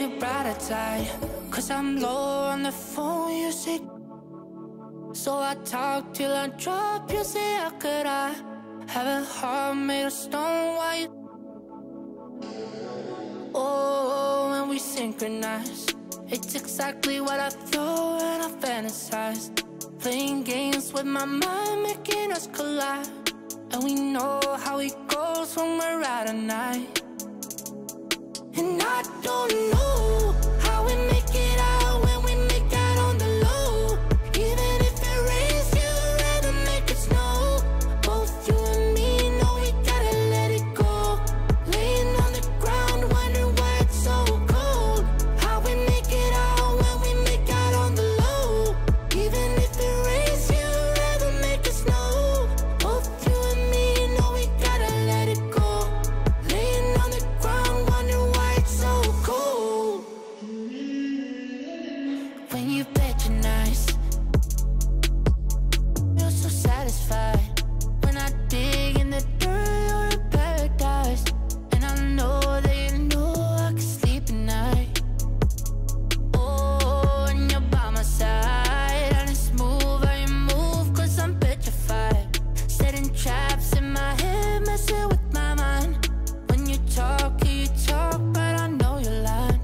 your brighter side, 'cause I'm low on the phone, you say. So I talk till I drop, you say, how could I have a heart made of stone? Why you? Oh, when we synchronize, it's exactly what I thought and I fantasized. Playing games with my mind, making us collide. And we know how it goes when we're out at night. And I don't know how we make it out when we make out on the low. Even if it rains, you'd rather make it snow. Both you and me know we gotta let it go. Laying on the ground, wondering why it's so cold. How we make it out when we make out on the low. Even if it rains, you'd rather make it snow. Both you and me know we gotta let it go. Laying on the ground, wondering why it's so cold. When you bet you're nice, you're so satisfied. When I dig in the dirt, you're in paradise. And I know that you know I can sleep at night. Oh, and you're by my side, and it's smooth how you move, 'cause I'm petrified. Setting traps in my head, messing with my mind. When you talk, but I know you're lying.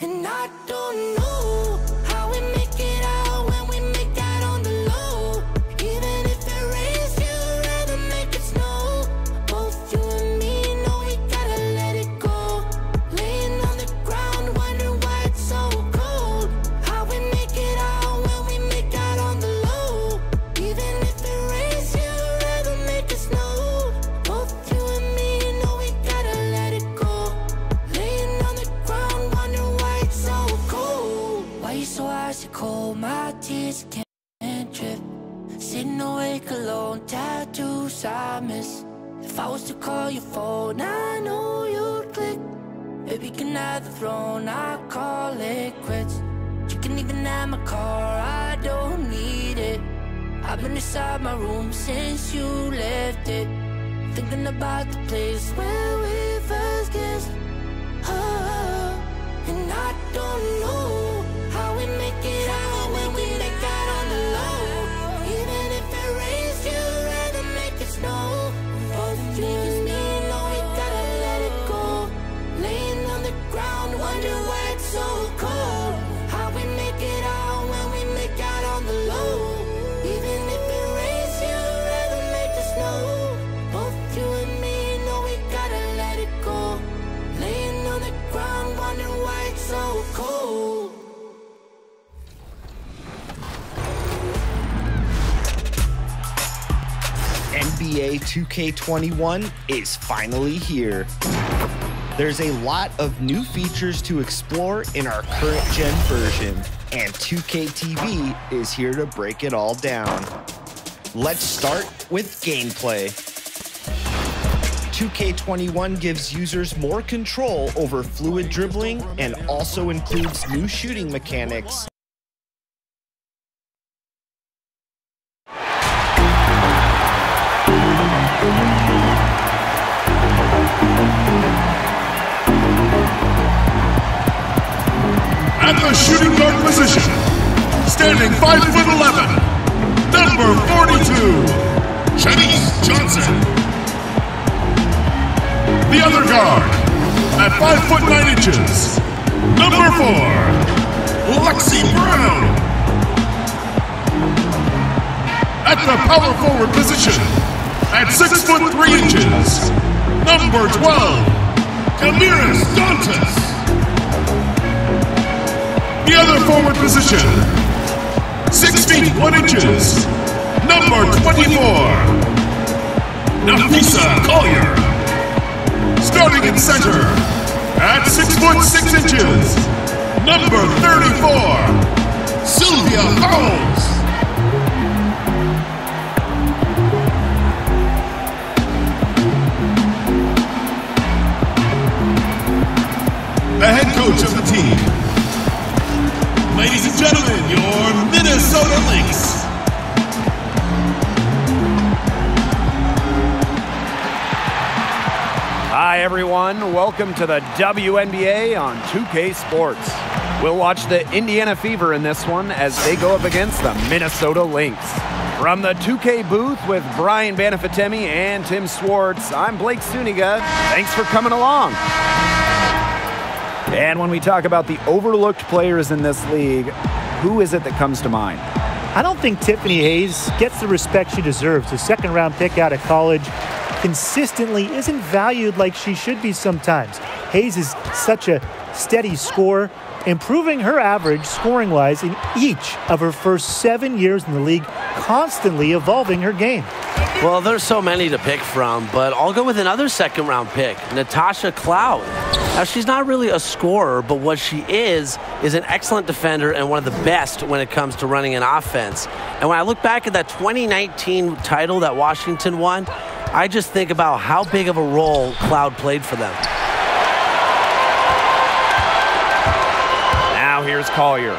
And I don't know how we make it out when we make out on the low. Even if it rains, you'd rather make it snow. Both you and me know we gotta let it go. Laying on the ground, wondering why it's so cold. How we make it out when we make out on the low. Even if it rains, you'd rather make it snow. Both you and me know we gotta let it go. Laying on the ground, wondering why it's so cold. Why you so icy cold? My tears can't drip. Sitting awake alone, tattoos I miss. If I was to call your phone, I know you'd click. Baby, can I have the throne? I call it quits. You can even have my car, I don't need it. I've been inside my room since you left it, thinking about the place where we first kissed. Oh, and I don't know how we make it out when we make out on the low. Even if it rains, you'd rather make it snow. Both you and me know we gotta let it go. Laying on the ground, wonder why it's so cold. How we make it out when we make out on the low. Even if it rains, you'd rather make it snow. Both you and me know we gotta let it go. Laying on the ground, wondering why it's so cold. NBA 2K21 is finally here. There's a lot of new features to explore in our current gen version, and 2K TV is here to break it all down. Let's start with gameplay. 2K21 gives users more control over fluid dribbling and also includes new shooting mechanics. At the shooting guard position, standing 5'11", number 42, Chase Johnson. The other guard, at 5'9", number 4, Lexi Brown. At the power forward position, at 6'3", number 12, Camiris Dantas. The other forward position, 6 feet 1 inches, number 24, Nafisa Collier. Starting in center, at 6'6" number 34, Sylvia Fowles. The head coach of the team. Ladies and gentlemen, your Minnesota Lynx. Hi, Hi, everyone. Welcome to the WNBA on 2K Sports. We'll watch the Indiana Fever in this one as they go up against the Minnesota Lynx. From the 2K booth with Brian Banafitemi and Tim Swartz, I'm Blake Suniga. Thanks for coming along. And when we talk about the overlooked players in this league, who is it that comes to mind? I don't think Tiffany Hayes gets the respect she deserves. A second-round pick out of college consistently isn't valued like she should be sometimes. Hayes is such a steady scorer, improving her average scoring-wise in each of her first 7 years in the league, constantly evolving her game. Well, there's so many to pick from, but I'll go with another second-round pick, Natasha Cloud. Now, she's not really a scorer, but what she is an excellent defender and one of the best when it comes to running an offense. And when I look back at that 2019 title that Washington won, I just think about how big of a role Cloud played for them. Now here's Collier.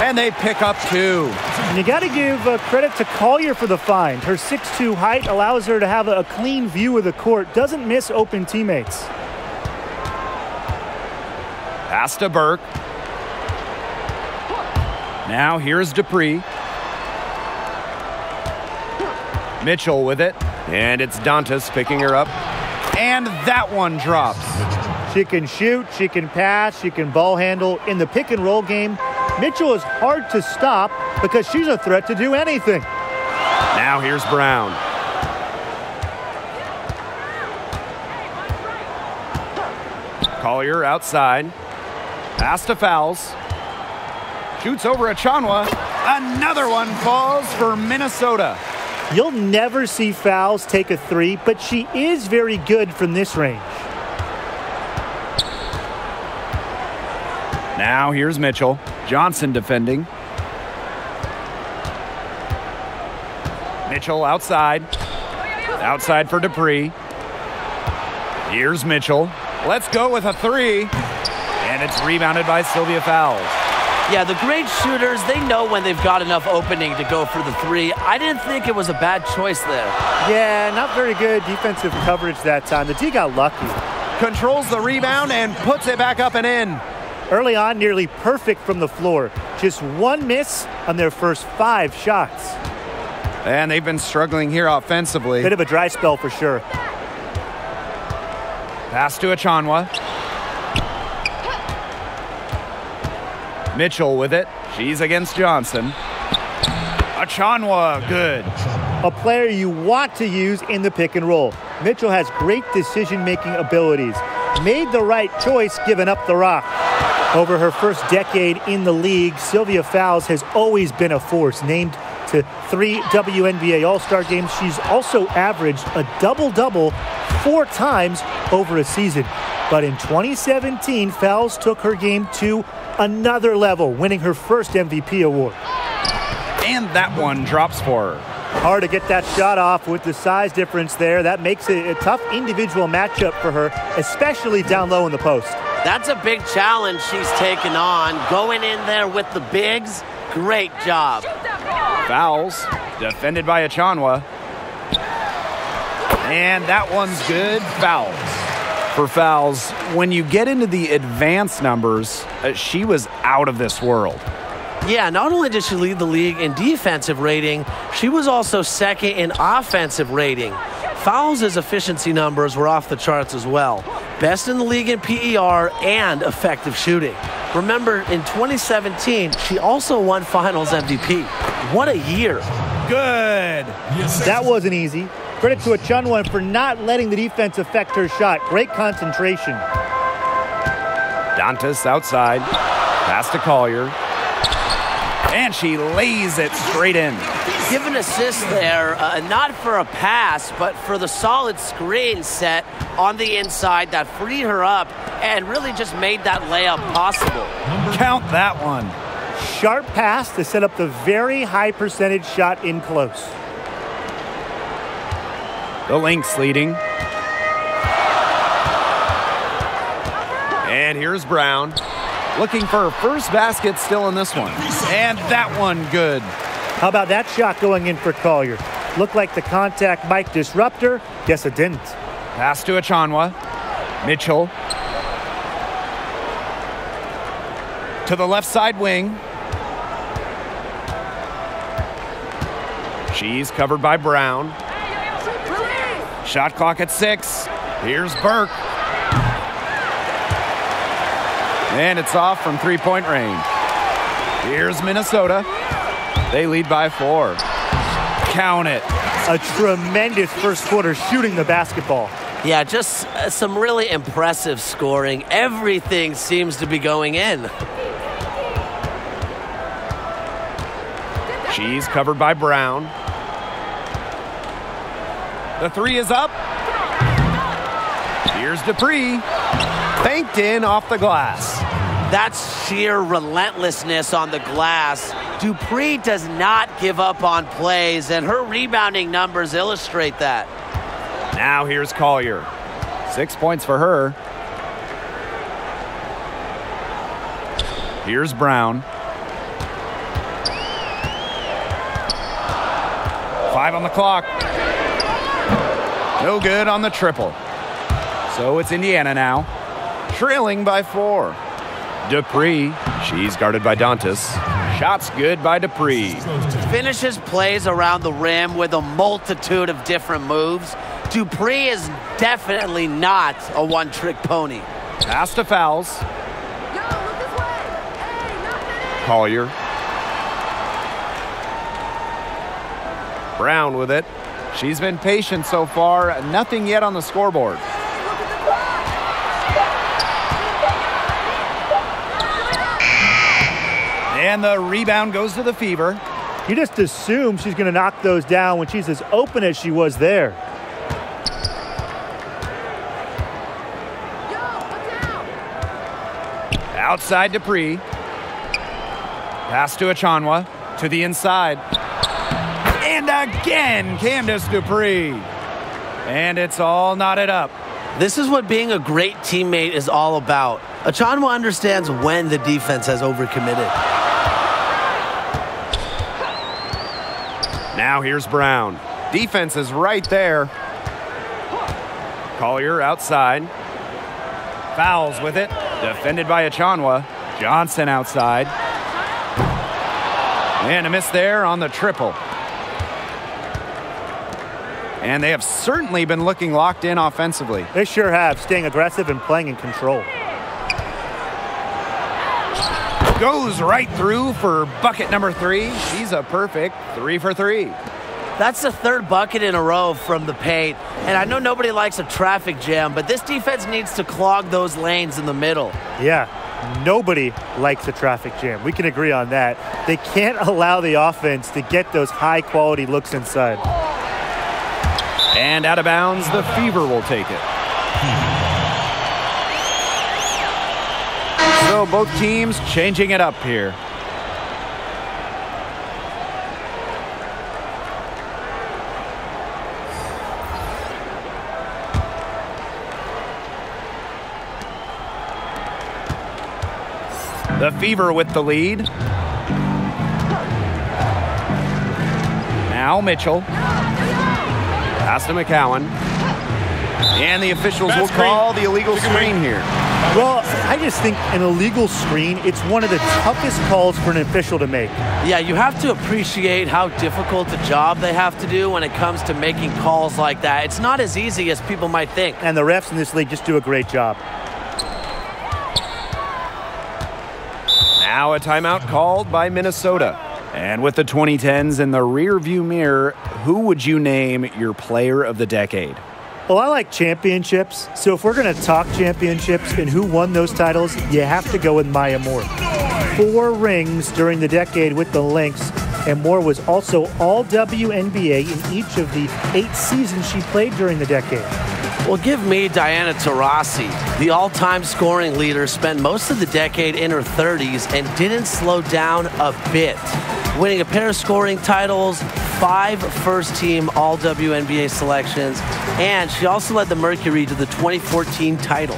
And they pick up 2. And you got to give credit to Collier for the find. Her 6'2" height allows her to have a clean view of the court, doesn't miss open teammates. Pass to Burke. Now here's Dupree. Mitchell with it, and it's Dantas picking her up, and that one drops. She can shoot, she can pass, she can ball handle. In the pick and roll game, Mitchell is hard to stop because she's a threat to do anything. Now here's Brown. Collier outside. Pass to Fowles. Shoots over Achonwa. Another one falls for Minnesota. You'll never see Fowles take a 3, but she is very good from this range. Now here's Mitchell. Johnson defending. Mitchell outside. Outside for Dupree. Here's Mitchell. Let's go with a 3. And it's rebounded by Sylvia Fowles. Yeah, the great shooters, they know when they've got enough opening to go for the 3. I didn't think it was a bad choice there. Yeah, not very good defensive coverage that time. The D got lucky. Controls the rebound and puts it back up and in. Early on, nearly perfect from the floor. Just 1 miss on their first 5 shots. And they've been struggling here offensively. Bit of a dry spell for sure. Pass to Achonwa. Mitchell with it. She's against Johnson. Achonwa, good. A player you want to use in the pick and roll. Mitchell has great decision-making abilities. Made the right choice giving up the rock. Over her first decade in the league, Sylvia Fowles has always been a force. Named to 3 WNBA All-Star games, she's also averaged a double-double 4 times over a season. But in 2017, Fowles took her game to another level, winning her first MVP award. And that one drops for her. Hard to get that shot off with the size difference there. That makes it a tough individual matchup for her, especially down low in the post. That's a big challenge she's taken on. Going in there with the bigs, great job. Fowles, defended by Achonwa. And that one's good. Fowles. For Fowles, when you get into the advanced numbers, she was out of this world. Yeah, not only did she lead the league in defensive rating, she was also second in offensive rating. Fowles' efficiency numbers were off the charts as well. Best in the league in PER and effective shooting. Remember, in 2017, she also won Finals MVP. What a year. Good. That wasn't easy. Credit to Achonwa for not letting the defense affect her shot. Great concentration. Dantas outside. Pass to Collier. And she lays it straight in. Give an assist there, not for a pass, but for the solid screen set on the inside that freed her up and really just made that layup possible. Count that one. Sharp pass to set up the very high percentage shot in close. The Lynx leading. And here's Brown. Looking for her first basket still in this one. And that one good. How about that shot going in for Collier? Looked like the contact might disrupt her. Guess it didn't. Pass to Achonwa. Mitchell. To the left side wing. She's covered by Brown. Shot clock at 6. Here's Burke. And it's off from three-point range. Here's Minnesota. They lead by 4. Count it. A tremendous first quarter shooting the basketball. Yeah, just some really impressive scoring. Everything seems to be going in. She's covered by Brown. The 3 is up. Here's Dupree. Banked in off the glass. That's sheer relentlessness on the glass. Dupree does not give up on plays, and her rebounding numbers illustrate that. Now here's Collier. 6 points for her. Here's Brown. 5 on the clock. No good on the triple. So it's Indiana now, trailing by 4. Dupree, she's guarded by Dantas. Shots good by Dupree. Finishes plays around the rim with a multitude of different moves. Dupree is definitely not a one-trick pony. Pass to Fowles. Collier. Brown with it. She's been patient so far. Nothing yet on the scoreboard. And the rebound goes to the Fever. You just assume she's going to knock those down when she's as open as she was there. Outside Dupree. Pass to Achonwa. To the inside. And again, Candace Dupree. And it's all knotted up. This is what being a great teammate is all about. Achonwa understands when the defense has overcommitted. Now here's Brown. Defense is right there. Collier outside. Fowles with it. Defended by Achonwa. Johnson outside. And a miss there on the triple. And they have certainly been looking locked in offensively. They sure have, staying aggressive and playing in control. Goes right through for bucket number 3. She's a perfect 3 for 3. That's the third bucket in a row from the paint. And I know nobody likes a traffic jam, but this defense needs to clog those lanes in the middle. Yeah, nobody likes a traffic jam. We can agree on that. They can't allow the offense to get those high-quality looks inside. And out of bounds, the Fever will take it. So both teams changing it up here. The Fever with the lead. Now Mitchell. Pass to McCowan. And the officials will call the illegal screen here. Well, I just think an illegal screen, it's one of the toughest calls for an official to make. Yeah, you have to appreciate how difficult a job they have to do when it comes to making calls like that. It's not as easy as people might think. And the refs in this league just do a great job. Now a timeout called by Minnesota. And with the 2010s in the rearview mirror, who would you name your player of the decade? Well, I like championships, so if we're going to talk championships and who won those titles, you have to go with Maya Moore. 4 rings during the decade with the Lynx, and Moore was also all WNBA in each of the 8 seasons she played during the decade. Well, give me Diana Taurasi. The all-time scoring leader spent most of the decade in her 30s and didn't slow down a bit. Winning a pair of scoring titles, 5 first-team all-WNBA selections, and she also led the Mercury to the 2014 title.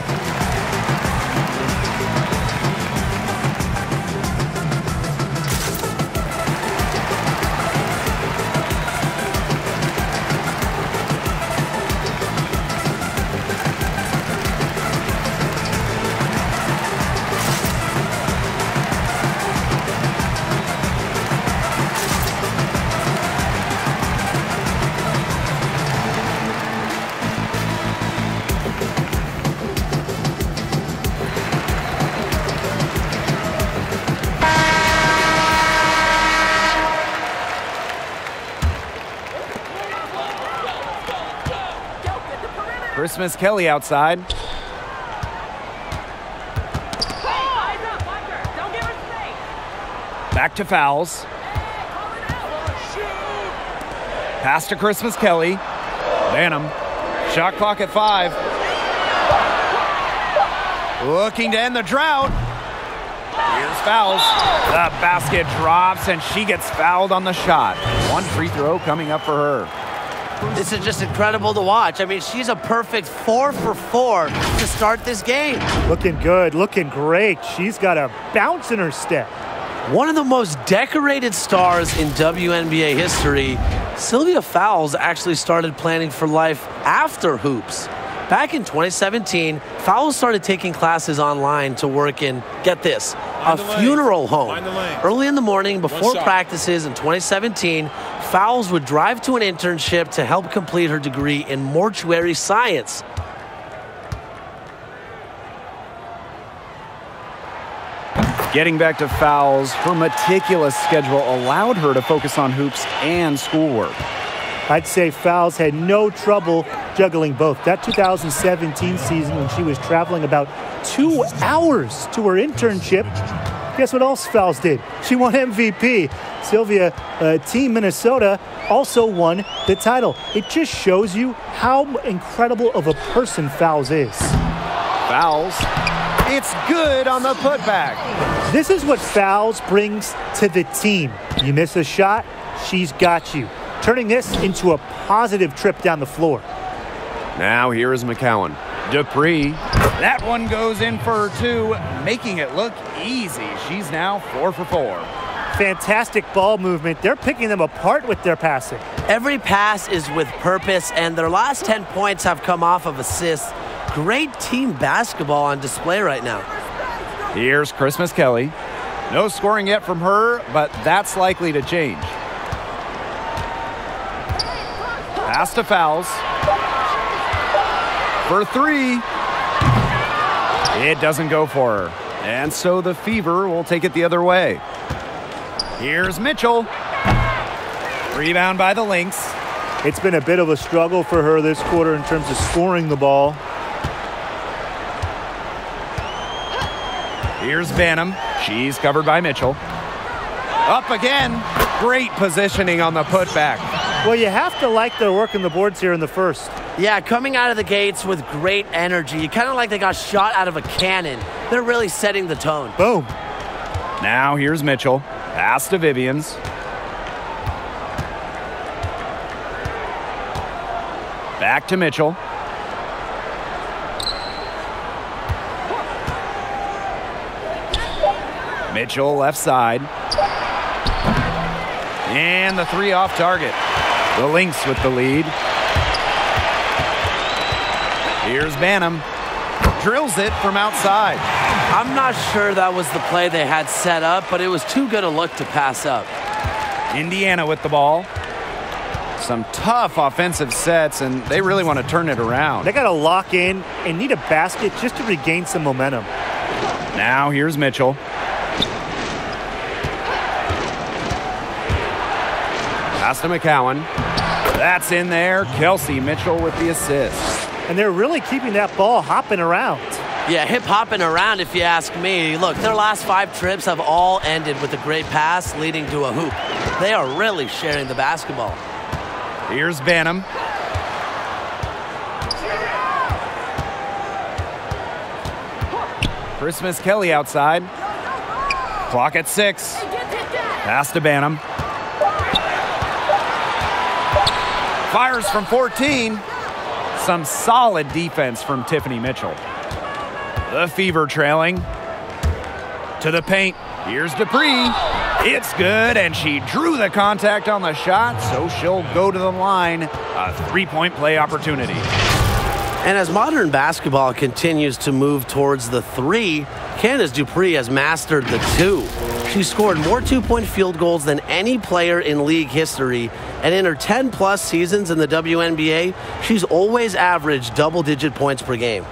Christmas Kelly outside. Back to Fowles. Pass to Christmas Kelly. Banham. Shot clock at 5. Looking to end the drought. Here's Fowles. The basket drops, and she gets fouled on the shot. One free throw coming up for her. This is just incredible to watch. I mean, she's a perfect 4 for 4 to start this game. Looking good, looking great. She's got a bounce in her step. One of the most decorated stars in WNBA history, Sylvia Fowles actually started planning for life after hoops. Back in 2017, Fowles started taking classes online to work in, get this, a funeral home. Early in the morning, before practices in 2017, Fowles would drive to an internship to help complete her degree in mortuary science. Getting back to Fowles, her meticulous schedule allowed her to focus on hoops and schoolwork. I'd say Fowles had no trouble juggling both. That 2017 season when she was traveling about 2 hours to her internship, guess what else Fowles did? She won MVP. Sylvia, Team Minnesota, also won the title. It just shows you how incredible of a person Fowles is. Fowles. It's good on the putback. This is what Fowles brings to the team. You miss a shot, she's got you. Turning this into a positive trip down the floor. Now here is McCowan. Dupree. That one goes in for 2, making it look easy. She's now 4 for 4. Fantastic ball movement. They're picking them apart with their passing. Every pass is with purpose, and their last 10 points have come off of assists. Great team basketball on display right now. Here's Christmas Kelly. No scoring yet from her, but that's likely to change. Pass to Fowles. For 3. It doesn't go for her. And so the Fever will take it the other way. Here's Mitchell. Rebound by the Lynx. It's been a bit of a struggle for her this quarter in terms of scoring the ball. Here's Banham. She's covered by Mitchell. Up again. Great positioning on the putback. Well, you have to like their work in the boards here in the first. Yeah, coming out of the gates with great energy. Kind of like they got shot out of a cannon. They're really setting the tone. Boom. Now here's Mitchell. Pass to Vivians. Back to Mitchell. Mitchell left side. And the 3 off target. The Lynx with the lead. Here's Banham. Drills it from outside. I'm not sure that was the play they had set up, but it was too good a look to pass up. Indiana with the ball. Some tough offensive sets, and they really want to turn it around. They got to lock in and need a basket just to regain some momentum. Now here's Mitchell. Pass to McCowan. That's in there. Kelsey Mitchell with the assist. And they're really keeping that ball hopping around. Yeah, hip-hopping around if you ask me. Look, their last 5 trips have all ended with a great pass leading to a hoop. They are really sharing the basketball. Here's Banham. Christmas Kelly outside. Clock at 6. Pass to Banham. Fires from 14. Some solid defense from Tiffany Mitchell. The Fever trailing. To the paint. Here's Dupree. It's good, and she drew the contact on the shot, so she'll go to the line. A 3-point play opportunity. And as modern basketball continues to move towards the 3, Candace Dupree has mastered the 2. She scored more 2-point field goals than any player in league history, and in her 10-plus seasons in the WNBA, she's always averaged double-digit points per game.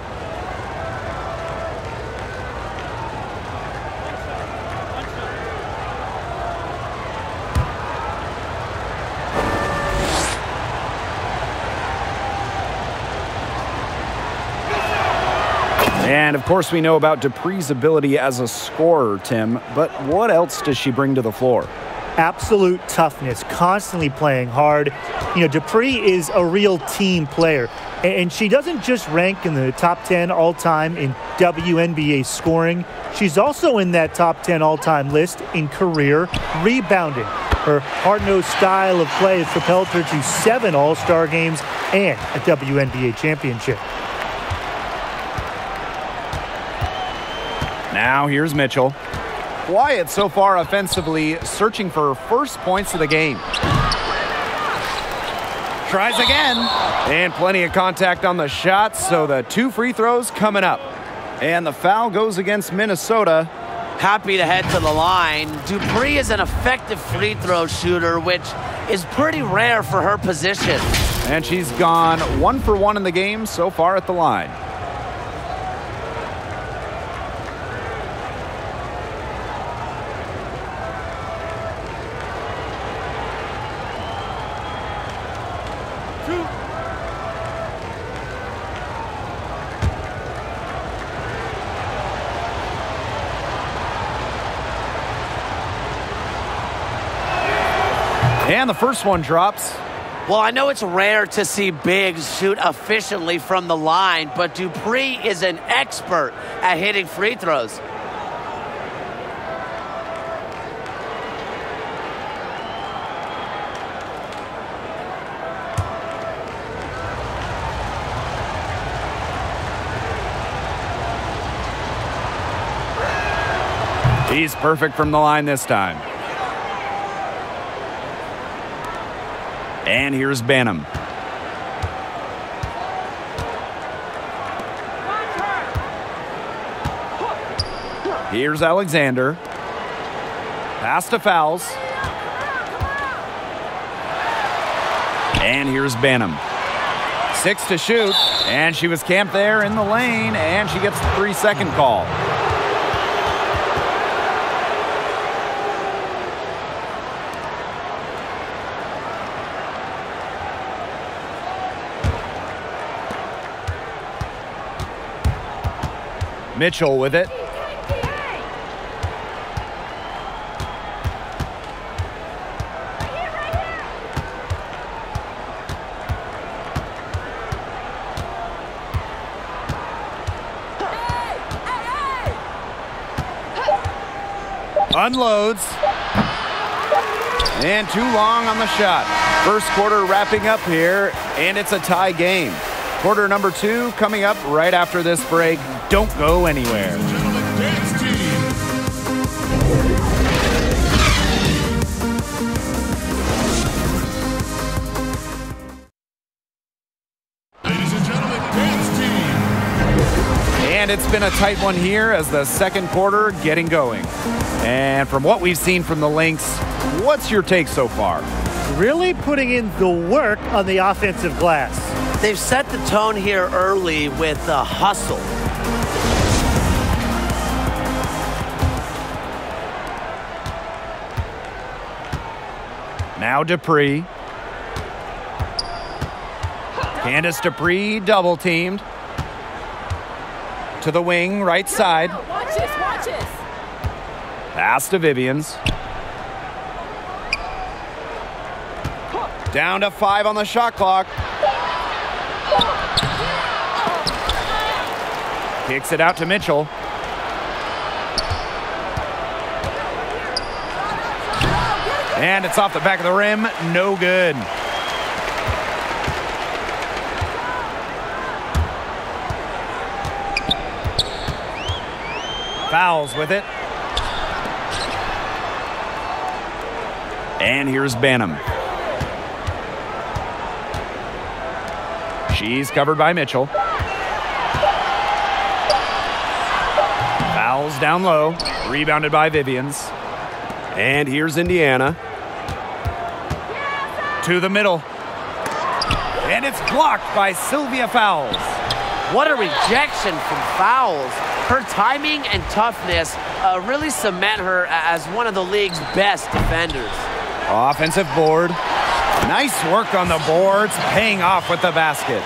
And, of course, we know about Dupree's ability as a scorer, Tim, but what else does she bring to the floor? Absolute toughness, constantly playing hard. You know, Dupree is a real team player, and she doesn't just rank in the top 10 all-time in WNBA scoring. She's also in that top 10 all-time list in career rebounding. Her hard-nosed style of play has propelled her to 7 All-Star games and a WNBA championship. Now here's Mitchell. Quiet so far offensively, searching for her first points of the game. Tries again, and plenty of contact on the shot, so the 2 free throws coming up. And the foul goes against Minnesota. Happy to head to the line. Dupree is an effective free throw shooter, which is pretty rare for her position. And she's gone 1 for 1 in the game so far at the line. And the first one drops. Well, I know it's rare to see bigs shoot efficiently from the line, but Dupree is an expert at hitting free throws. He's perfect from the line this time. And here's Banham. Here's Alexander. Pass to Fowles. And here's Banham. 6 to shoot. And she was camped there in the lane, and she gets the 3-second call. Mitchell with it. Unloads. And too long on the shot. First quarter wrapping up here, and it's a tie game. Quarter number 2 coming up right after this break. Don't go anywhere. And it's been a tight one here as the second quarter getting going. And from what we've seen from the Lynx, what's your take so far? Really putting in the work on the offensive glass. They've set the tone here early with a hustle. Now Dupree. Candace Dupree double teamed. To the wing, right side. Watch this, watch this. Pass to Vivians. Down to 5 on the shot clock. Kicks it out to Mitchell. And it's off the back of the rim. No good. Fowles with it. And here's Banham. She's covered by Mitchell. Fowles down low. Rebounded by Vivians. And here's Indiana. To the middle. And it's blocked by Sylvia Fowles. What a rejection from Fowles. Her timing and toughness really cement her as one of the league's best defenders. Offensive board. Nice work on the boards, paying off with the basket.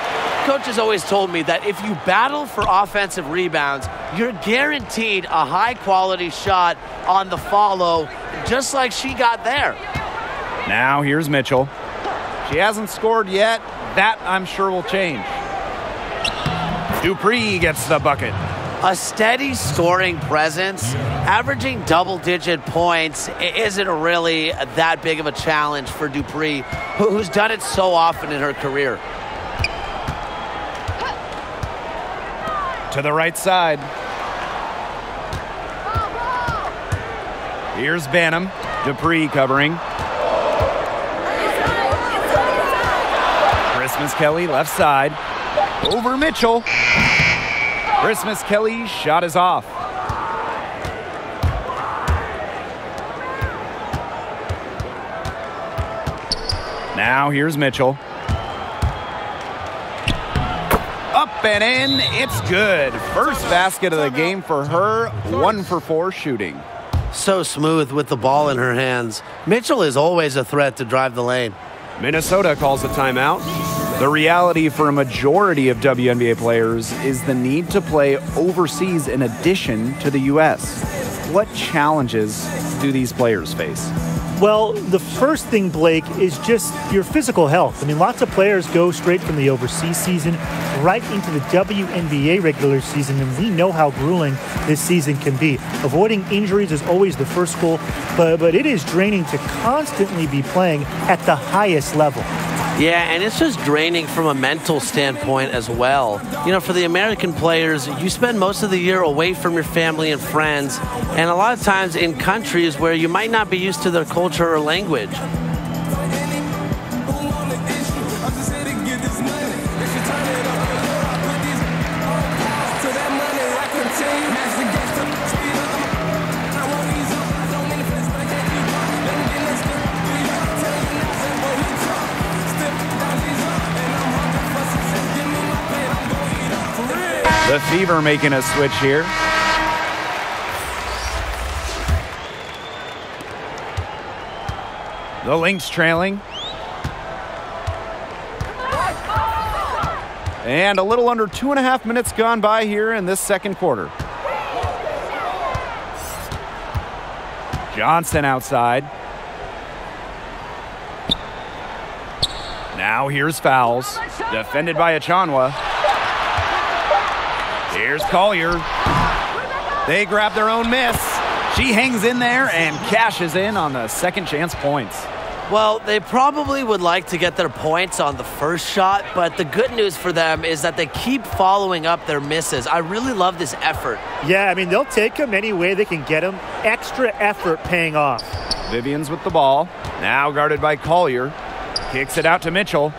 Coach has always told me that if you battle for offensive rebounds, you're guaranteed a high-quality shot on the follow, just like she got there. Now here's Mitchell. She hasn't scored yet. That, I'm sure, will change. Dupree gets the bucket. A steady scoring presence, averaging double-digit points, isn't really that big of a challenge for Dupree, who's done it so often in her career. To the right side. Here's Banham. Dupree covering. Christmas Kelly left side. Over Mitchell. Christmas Kelly's shot is off. Now here's Mitchell. Up and in, it's good. First basket of the game for her, 1 for 4 shooting. So smooth with the ball in her hands. Mitchell is always a threat to drive the lane. Minnesota calls a timeout. The reality for a majority of WNBA players is the need to play overseas in addition to the U.S. What challenges do these players face? Well, the first thing, Blake, is just your physical health. I mean, lots of players go straight from the overseas season right into the WNBA regular season, and we know how grueling this season can be. Avoiding injuries is always the first goal, but it is draining to constantly be playing at the highest level. Yeah, and it's just draining from a mental standpoint as well. You know, for the American players, you spend most of the year away from your family and friends, and a lot of times in countries where you might not be used to their culture or language. The Fever making a switch here. The Lynx trailing. And a little under 2.5 minutes gone by here in this second quarter. Johnson outside. Now here's Fowles. Defended by Achonwa. Here's Collier. They grab their own miss. She hangs in there and cashes in on the second chance points. Well, they probably would like to get their points on the first shot, but the good news for them is that they keep following up their misses. I really love this effort. Yeah, I mean, they'll take them any way they can get them. Extra effort paying off. Vivians with the ball. Now guarded by Collier. Kicks it out to Mitchell.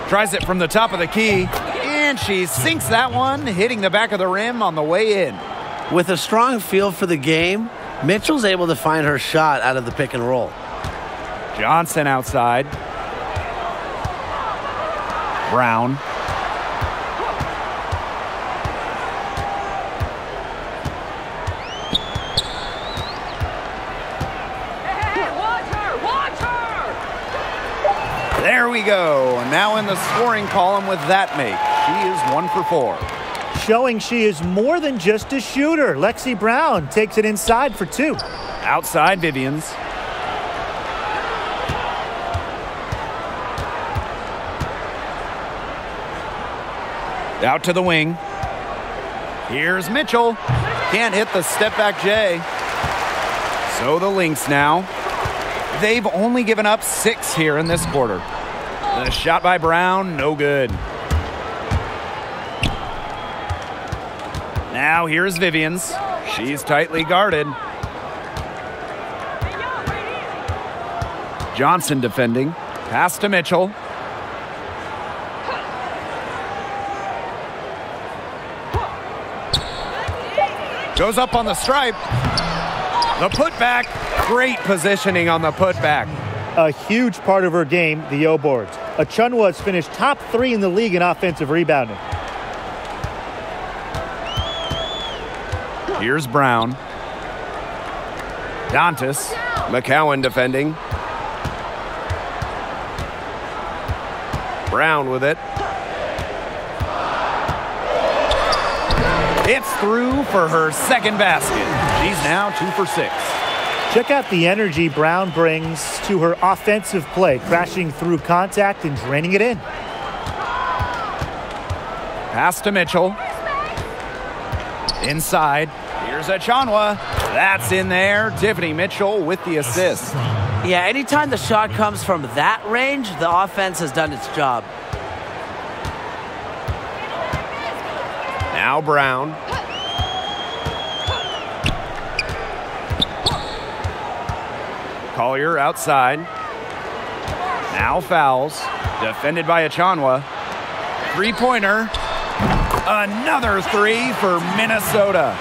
Tries it from the top of the key, and she sinks that one, hitting the back of the rim on the way in. With a strong feel for the game, Mitchell's able to find her shot out of the pick and roll. Johnson outside. Brown. There we go. Now in the scoring column with that make. She is 1 for 4. Showing she is more than just a shooter. Lexi Brown takes it inside for 2. Outside Vivians. Out to the wing. Here's Mitchell. Can't hit the step back J. So the Lynx now. They've only given up 6 here in this quarter. The shot by Brown, no good. Now here's Vivians. She's tightly guarded. Johnson defending. Pass to Mitchell. Goes up on the stripe. The putback. Great positioning on the putback. A huge part of her game, the O-boards. Achonwa has finished top 3 in the league in offensive rebounding. Here's Brown. Dantas. McCowan defending. Brown with it. It's through for her second basket. She's now 2 for 6. Check out the energy Brown brings to her offensive play, crashing through contact and draining it in. Pass to Mitchell. Inside. Here's Achonwa. That's in there. Tiffany Mitchell with the assist. Yeah, anytime the shot comes from that range, the offense has done its job. Now Brown. Collier outside. Now Fowles. Defended by Achonwa. Three-pointer. Another three for Minnesota.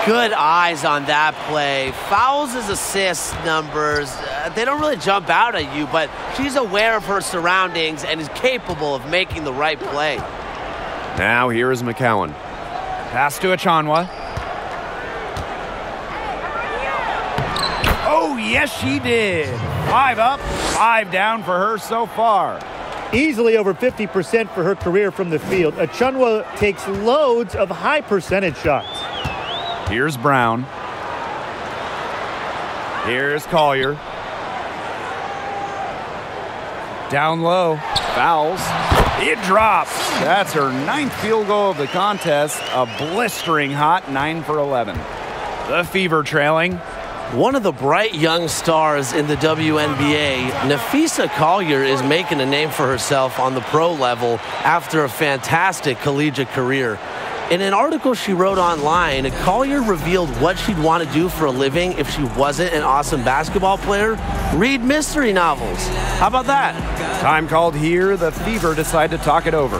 Good eyes on that play. Fowles' assist numbers, they don't really jump out at you, but she's aware of her surroundings and is capable of making the right play. Now here is McCowan. Pass to Achonwa. Oh, yes, she did. 5 up, 5 down for her so far. Easily over 50% for her career from the field. Achonwa takes loads of high percentage shots. Here's Brown. Here's Collier. Down low. Fowles. It drops. That's her 9th field goal of the contest. A blistering hot 9 for 11. The Fever trailing. One of the bright young stars in the WNBA, Napheesa Collier, is making a name for herself on the pro level after a fantastic collegiate career. In an article she wrote online, Collier revealed what she'd want to do for a living if she wasn't an awesome basketball player. Read mystery novels. How about that? Time called here. The Fever decide to talk it over.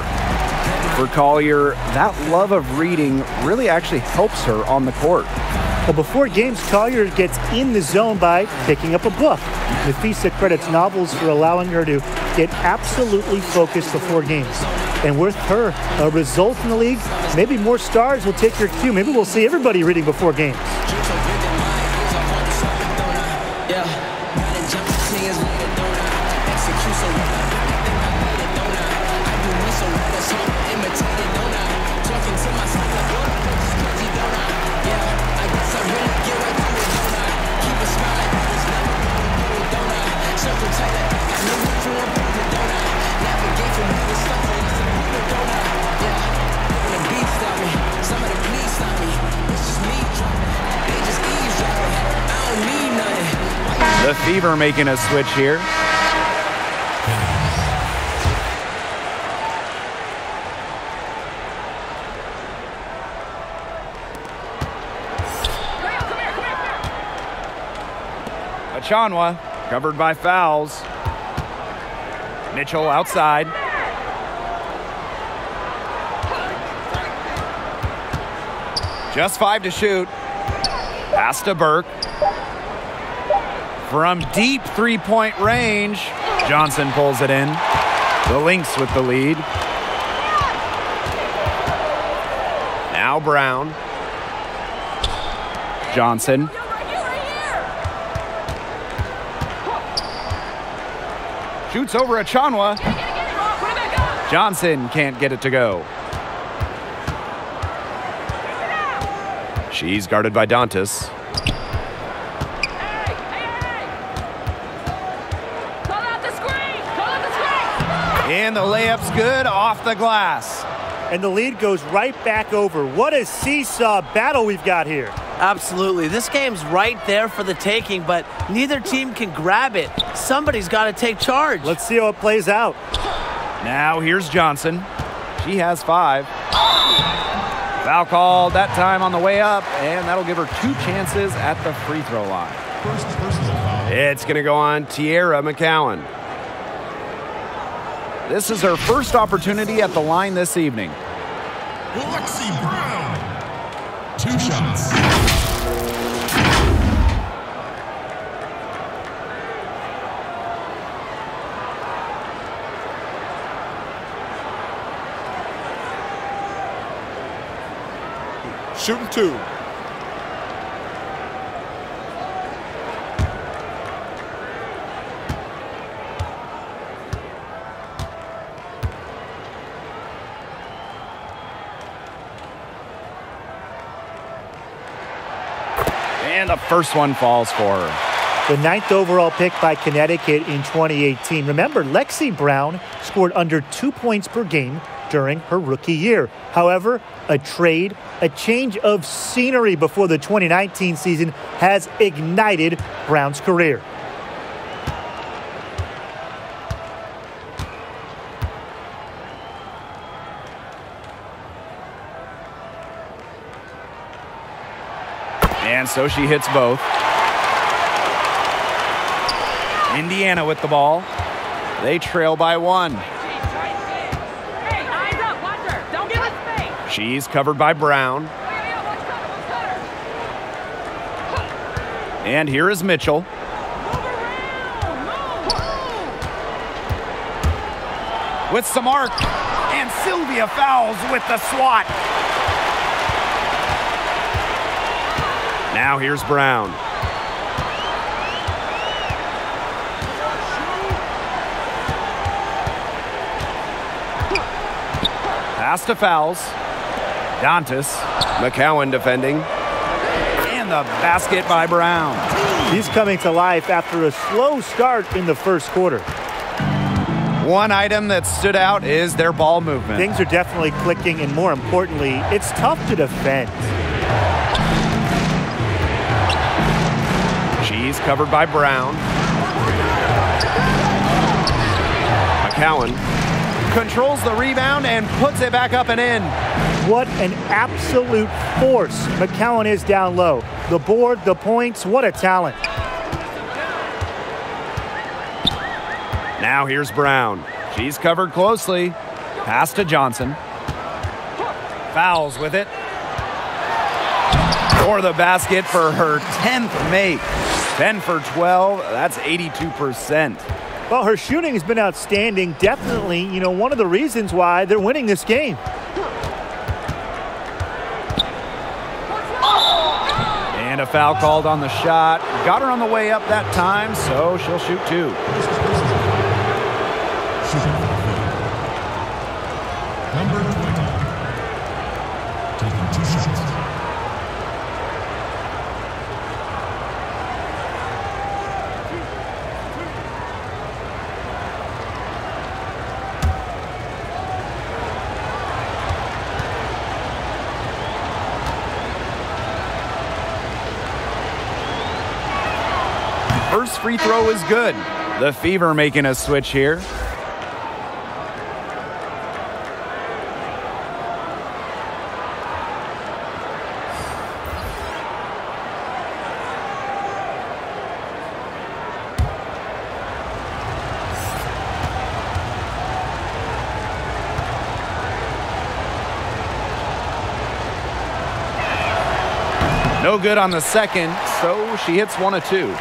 For Collier, that love of reading really actually helps her on the court. Well, before games, Collier gets in the zone by picking up a book. Napheesa credits novels for allowing her to get absolutely focused before games. And with her result in the league, maybe more stars will take her cue. Maybe we'll see everybody reading before games. The Fever making a switch here. Achonwa covered by Fowles. Mitchell outside. Just 5 to shoot. Pass to Burke. From deep three-point range, Johnson pulls it in. The Lynx with the lead. Now Brown. Johnson. Shoots over Achonwa. Johnson can't get it to go. She's guarded by Dantas. And the layup's good off the glass. And the lead goes right back over. What a seesaw battle we've got here. Absolutely. This game's right there for the taking, but neither team can grab it. Somebody's got to take charge. Let's see how it plays out. Now here's Johnson. She has 5. Foul called that time on the way up, and that'll give her 2 chances at the free throw line. It's going to go on Tierra McCowan. This is her first opportunity at the line this evening. Lexi Brown. 2 shots. Shooting 2. And the first one falls for her. The 9th overall pick by Connecticut in 2018. Remember, Lexi Brown scored under 2 points per game during her rookie year. However, a trade, a change of scenery before the 2019 season has ignited Brown's career. And so she hits both. Indiana with the ball. They trail by 1. She's covered by Brown. And here is Mitchell. With some arc. And Sylvia Fowles with the swat. Now here's Brown. Pass to Fowles. Dantas. McCowan defending. And the basket by Brown. He's coming to life after a slow start in the first quarter. One item that stood out is their ball movement. Things are definitely clicking, and more importantly, it's tough to defend. She's covered by Brown. McCowan controls the rebound and puts it back up and in. What an absolute force McCowan is down low. The board, the points, what a talent. Now here's Brown. She's covered closely. Pass to Johnson. Fowles with it. For the basket for her 10th make. 10 for 12. That's 82%. Well, her shooting has been outstanding. Definitely, one of the reasons why they're winning this game. And a foul called on the shot. Got her on the way up that time, so she'll shoot 2. Number 20. Taking 2 shots. First free throw is good. The Fever making a switch here. No good on the second, so she hits 1 of 2.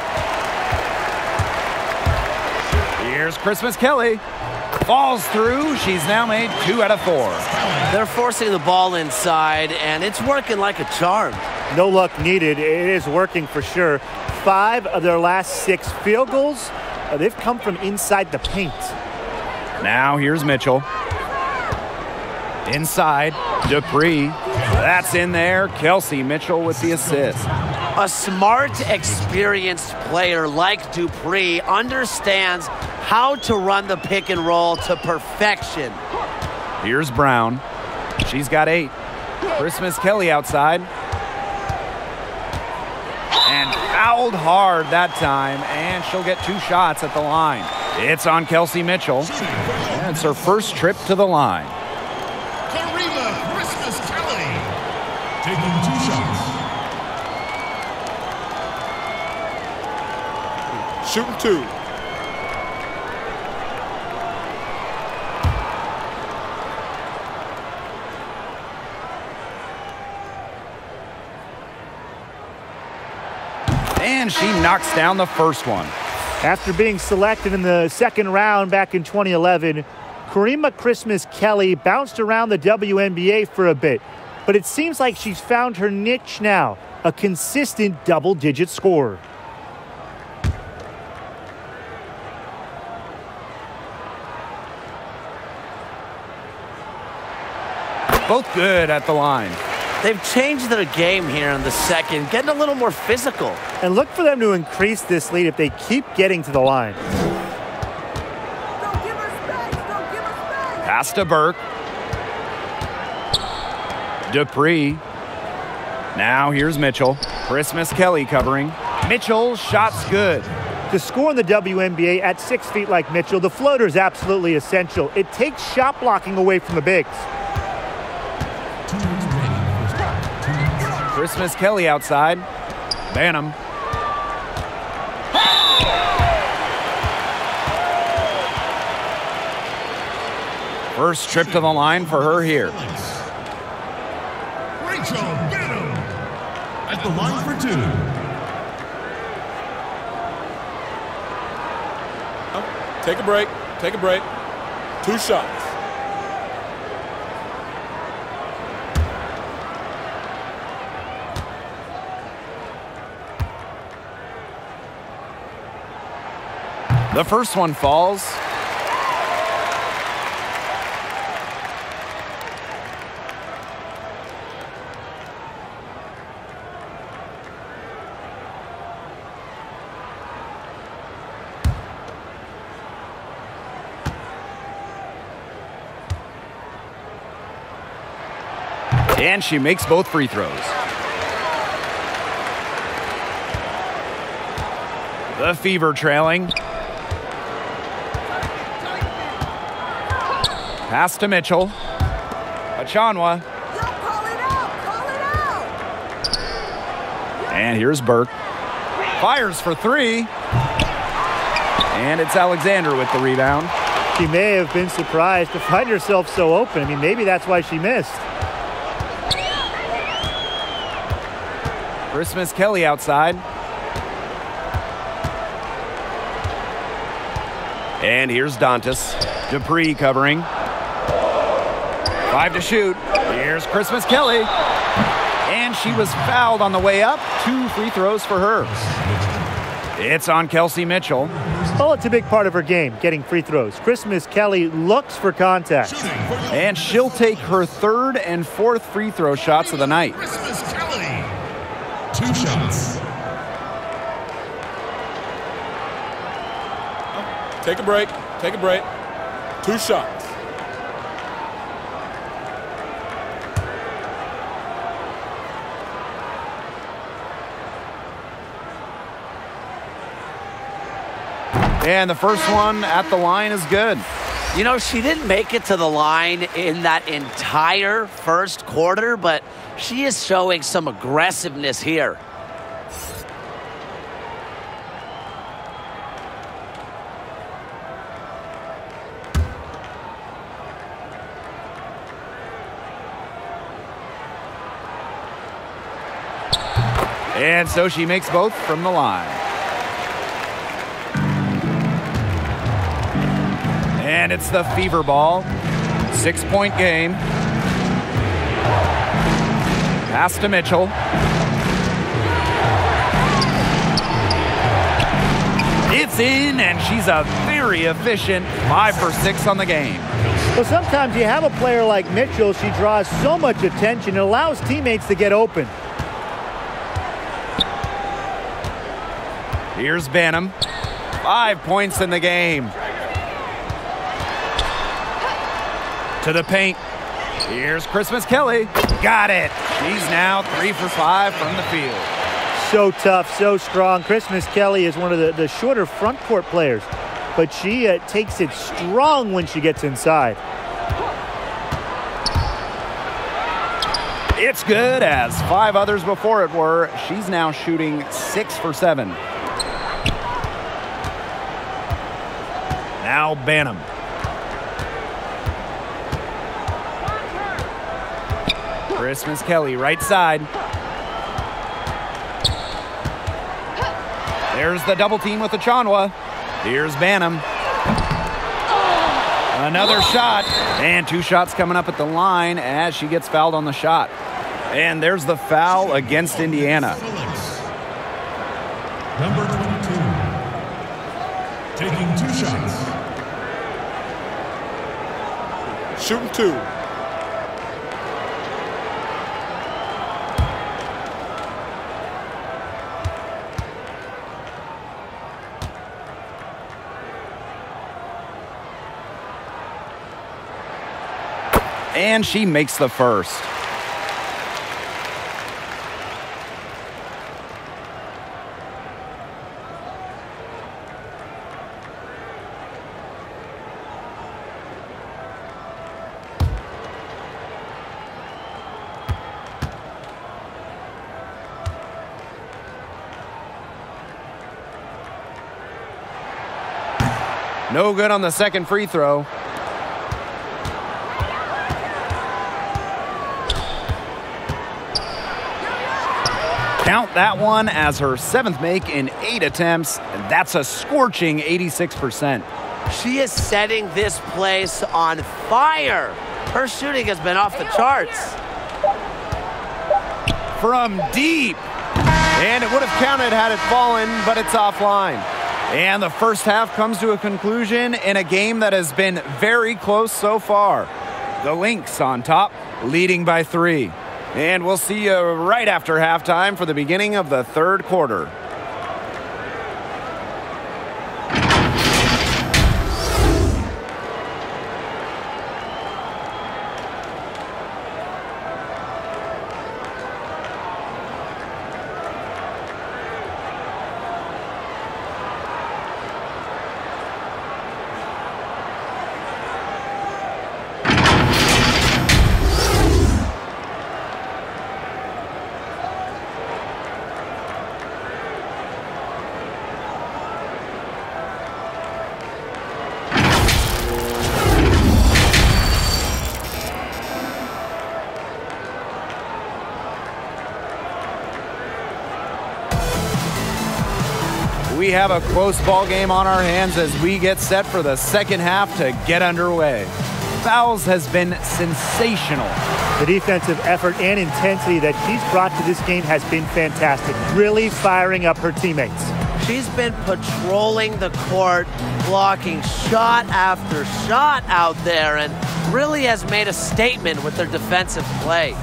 Here's Christmas Kelly. Falls through. She's now made 2 out of 4. They're forcing the ball inside, and it's working like a charm. No luck needed. It is working for sure. 5 of their last 6 field goals, they've come from inside the paint. Now here's Mitchell. Inside, Dupree. That's in there. Kelsey Mitchell with the assist. A smart, experienced player like Dupree understands how to run the pick and roll to perfection. Here's Brown. She's got 8. Christmas Kelly outside. And fouled hard that time, and she'll get 2 shots at the line. It's on Kelsey Mitchell. And it's her first trip to the line. Christmas Kelly. Taking 2 shots. Shooting 2. And she knocks down the first one. After being selected in the second round back in 2011, Karima Christmas Kelly bounced around the WNBA for a bit, but it seems like she's found her niche now, a consistent double-digit scorer. Both good at the line. They've changed their game here in the second, getting a little more physical. And look for them to increase this lead if they keep getting to the line. Pass to Burke. Dupree. Now here's Mitchell. Christmas Kelly covering. Mitchell, shot's good. To score in the WNBA at 6 feet like Mitchell, the floater is absolutely essential. It takes shot blocking away from the bigs. Christmas Kelly outside. Banham. First trip to the line for her here. At the line for 2. Take a break. Take a break. 2 shots. The first one falls. And she makes both free throws. The Fever trailing. Pass to Mitchell. Achonwa. And here's Burke. Fires for 3. And it's Alexander with the rebound. She may have been surprised to find herself so open. I mean, maybe that's why she missed. Christmas Kelly outside. And here's Dantas. Dupree covering. 5 to shoot. Here's Christmas Kelly. And she was fouled on the way up. 2 free throws for her. It's on Kelsey Mitchell. Well, it's a big part of her game, getting free throws. Christmas Kelly looks for contact. And she'll take her 3rd and 4th free throw shots of the night. Christmas Kelly. 2 shots. Take a break. Take a break. 2 shots. And the first one at the line is good. You know, she didn't make it to the line in that entire first quarter, but she is showing some aggressiveness here. And so she makes both from the line. And it's the Fever ball. 6-point game. Pass to Mitchell. It's in, and she's a very efficient 5 for 6 on the game. Well, sometimes you have a player like Mitchell, she draws so much attention, it allows teammates to get open. Here's Banham. 5 points in the game. To the paint. Here's Christmas Kelly. Got it. She's now 3 for 5 from the field. So tough, so strong. Christmas Kelly is one of the shorter front court players, but she takes it strong when she gets inside. It's good, as 5 others before it were. She's now shooting 6 for 7. Now Banham. Christmas Kelly, right side. There's the double team with Achonwa. Here's Banham. Another shot. And 2 shots coming up at the line as she gets fouled on the shot. And there's the foul against Indiana. Number 22. Taking 2 shots. Shooting 2. And she makes the first. No good on the second free throw. Count that one as her 7th make in 8 attempts, and that's a scorching 86%. She is setting this place on fire. Her shooting has been off the charts. From deep. And it would have counted had it fallen, but it's offline. And the first half comes to a conclusion in a game that has been very close so far. The Lynx on top, leading by 3. And we'll see you right after halftime for the beginning of the third quarter. We have a close ball game on our hands as we get set for the second half to get underway. Fowles has been sensational. The defensive effort and intensity that she's brought to this game has been fantastic, really firing up her teammates. She's been patrolling the court, blocking shot after shot out there, and really has made a statement with her defensive play.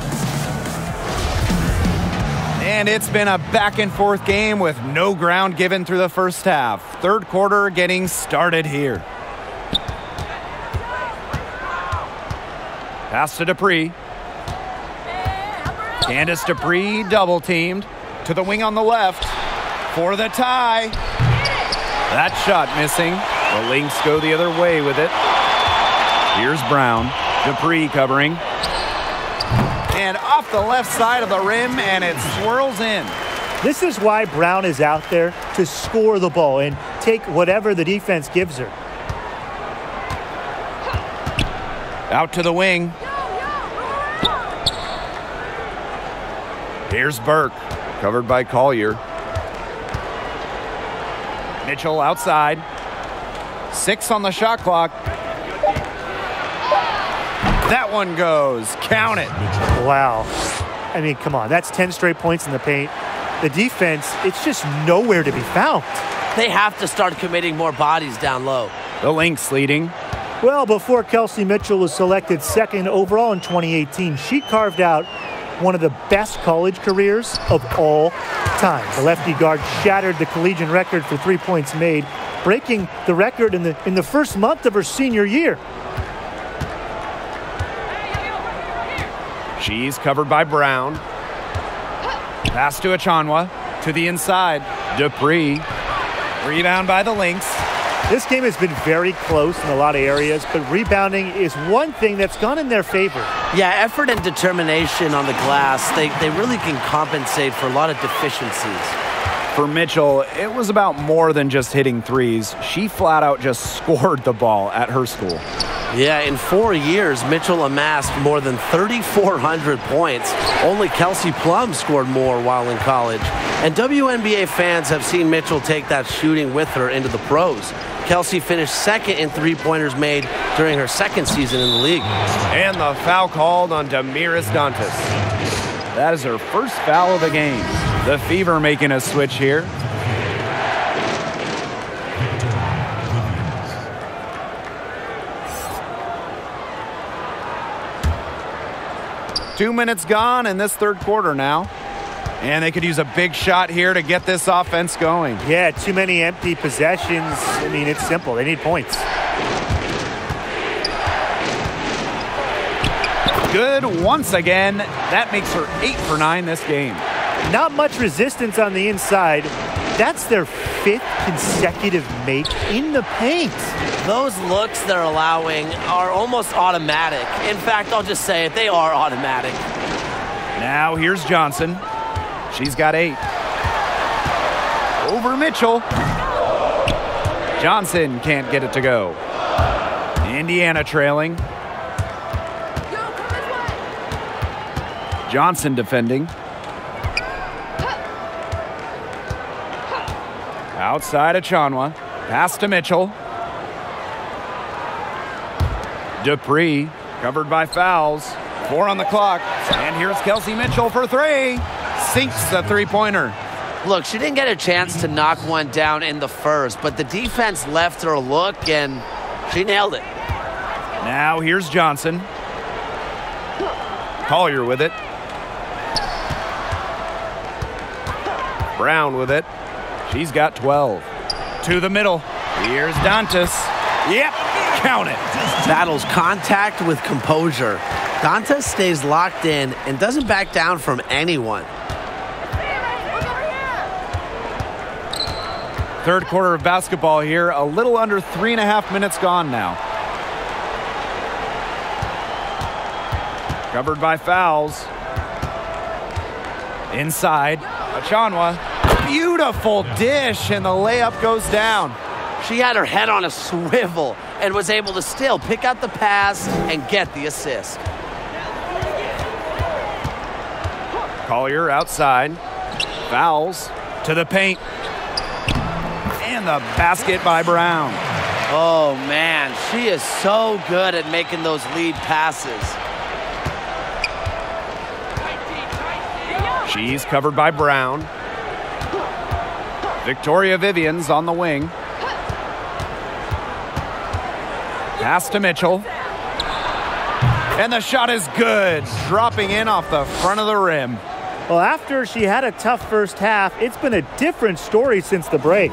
And it's been a back-and-forth game with no ground given through the first half. Third quarter getting started here. Pass to Dupree. Candace Dupree double-teamed to the wing on the left for the tie. That shot missing. The Lynx go the other way with it. Here's Brown. Dupree covering. And off the left side of the rim, and it swirls in. This is why Brown is out there, to score the ball and take whatever the defense gives her. Out to the wing. Here's Burke, covered by Collier. Mitchell outside. 6 on the shot clock. That one goes. Count it. Wow. I mean, come on. That's 10 straight points in the paint. The defense, it's just nowhere to be found. They have to start committing more bodies down low. The Lynx leading. Well, before Kelsey Mitchell was selected 2nd overall in 2018, she carved out one of the best college careers of all time. The lefty guard shattered the collegiate record for 3 points made, breaking the record in the first month of her senior year. She's covered by Brown. Pass to Achonwa. To the inside. Dupree. Rebound by the Lynx. This game has been very close in a lot of areas, but rebounding is one thing that's gone in their favor. Yeah, effort and determination on the glass, they really can compensate for a lot of deficiencies. For Mitchell, it was about more than just hitting threes. She flat out just scored the ball at her school. Yeah, in 4 years, Mitchell amassed more than 3,400 points. Only Kelsey Plum scored more while in college. And WNBA fans have seen Mitchell take that shooting with her into the pros. Kelsey finished 2nd in three-pointers made during her 2nd season in the league. And the foul called on Damiris Dantas. That is her first foul of the game. The Fever making a switch here. Two minutes gone in this third quarter now. And they could use a big shot here to get this offense going. Yeah, too many empty possessions. I mean, it's simple. They need points. good once again. That makes her 8 for 9 this game. Not much resistance on the inside. That's their 5th consecutive make in the paint. Those looks they're allowing are almost automatic. In fact, I'll just say it, they are automatic. Now here's Johnson. She's got 8. Over Mitchell. Johnson can't get it to go. Indiana trailing. Johnson defending. Outside Achonwa. Pass to Mitchell. Dupree covered by Fowles. 4 on the clock. And here's Kelsey Mitchell for 3. Sinks the three-pointer. Look, she didn't get a chance to knock one down in the first, but the defense left her a look, and she nailed it. Now here's Johnson. Collier with it. Brown with it. She's got 12. To the middle. Here's Dantas. Yep, count it. Battles contact with composure. Dantas stays locked in and doesn't back down from anyone. Third quarter of basketball here. A little under 3.5 minutes gone now. Covered by Fowles. Inside. Achonwa. Beautiful dish, and the layup goes down. She had her head on a swivel and was able to still pick out the pass and get the assist. Collier outside. Fowles to the paint. And the basket by Brown. Oh, man, she is so good at making those lead passes. She's covered by Brown. Victoria Vivian's on the wing. Pass to Mitchell. And the shot is good, dropping in off the front of the rim. Well, after she had a tough first half, it's been a different story since the break.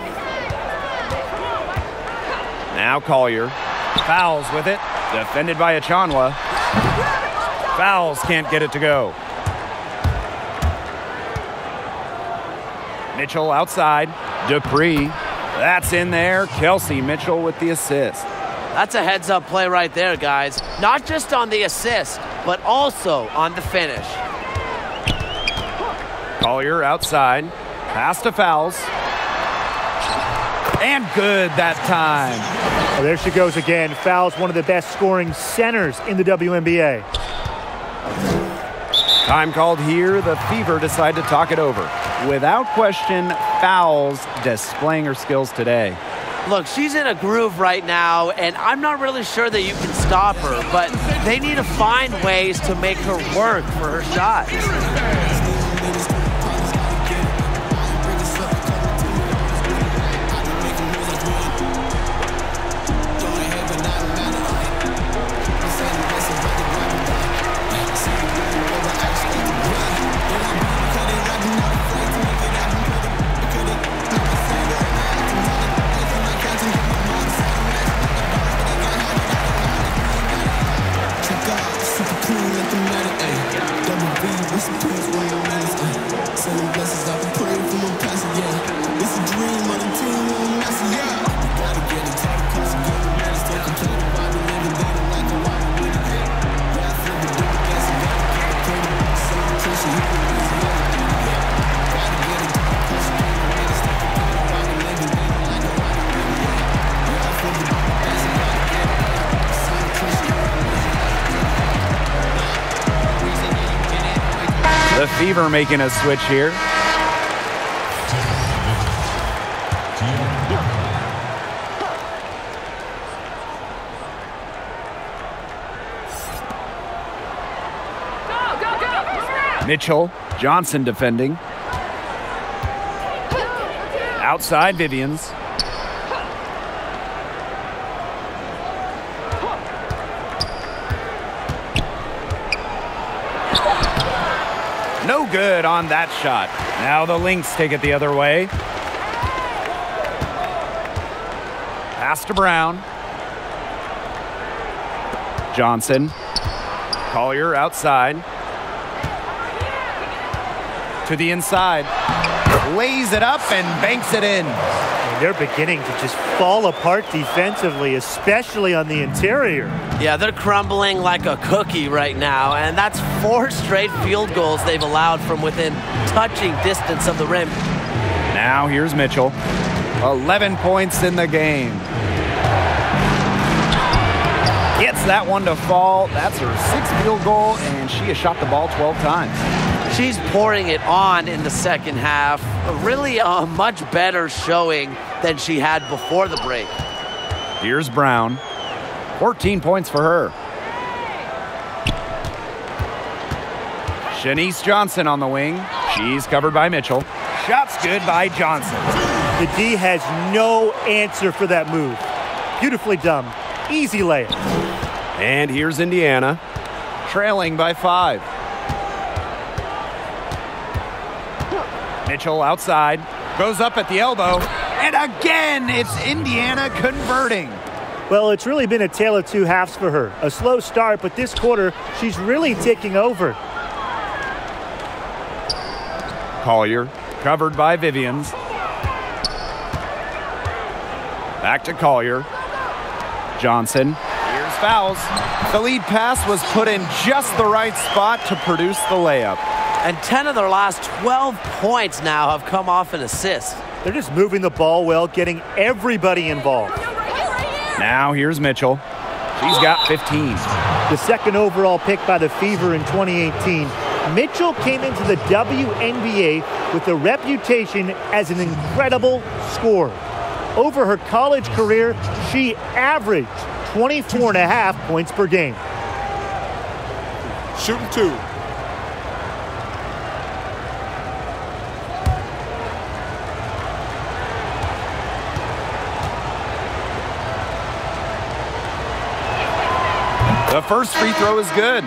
Now Collier. Fowles with it. Defended by Achonwa. Fowles can't get it to go. Mitchell outside. Dupree. That's in there. Kelsey Mitchell with the assist. That's a heads-up play right there, guys. Not just on the assist, but also on the finish. Collier outside. Pass to Fowles. And good that time. Well, there she goes again. Fowles, one of the best scoring centers in the WNBA. Time called here. The Fever decide to talk it over. Without question, Fowles displaying her skills today. Look, she's in a groove right now, and I'm not really sure that you can stop her, but they need to find ways to make her work for her shot. The Fever making a switch here. Mitchell, Johnson defending. Outside Vivians. No good on that shot. Now the Lynx take it the other way. Pass to Brown. Johnson. Collier outside. To the inside. Lays it up and banks it in. And they're beginning to just fall apart defensively, especially on the interior. Yeah, they're crumbling like a cookie right now, and that's 4 straight field goals they've allowed from within touching distance of the rim. Now here's Mitchell. 11 points in the game. Gets that one to fall. That's her 6th field goal, and she has shot the ball 12 times. She's pouring it on in the second half. Really a much better showing than she had before the break. Here's Brown. 14 points for her. Shanice Johnson on the wing. She's covered by Mitchell. Shot's good by Johnson. The D has no answer for that move. Beautifully done. Easy layup. And here's Indiana, trailing by 5. Mitchell outside, goes up at the elbow, and again, it's Indiana converting. Well, it's really been a tale of 2 halves for her. A slow start, but this quarter, she's really taking over. Collier, covered by Vivians. Back to Collier. Johnson. Here's Fowles. The lead pass was put in just the right spot to produce the layup. And 10 of their last 12 points now have come off an assist. They're just moving the ball well, getting everybody involved. Now here's Mitchell. She's got 15. The 2nd overall pick by the Fever in 2018. Mitchell came into the WNBA with a reputation as an incredible scorer. Over her college career, she averaged 24.5 points per game. Shooting 2. The first free throw is good.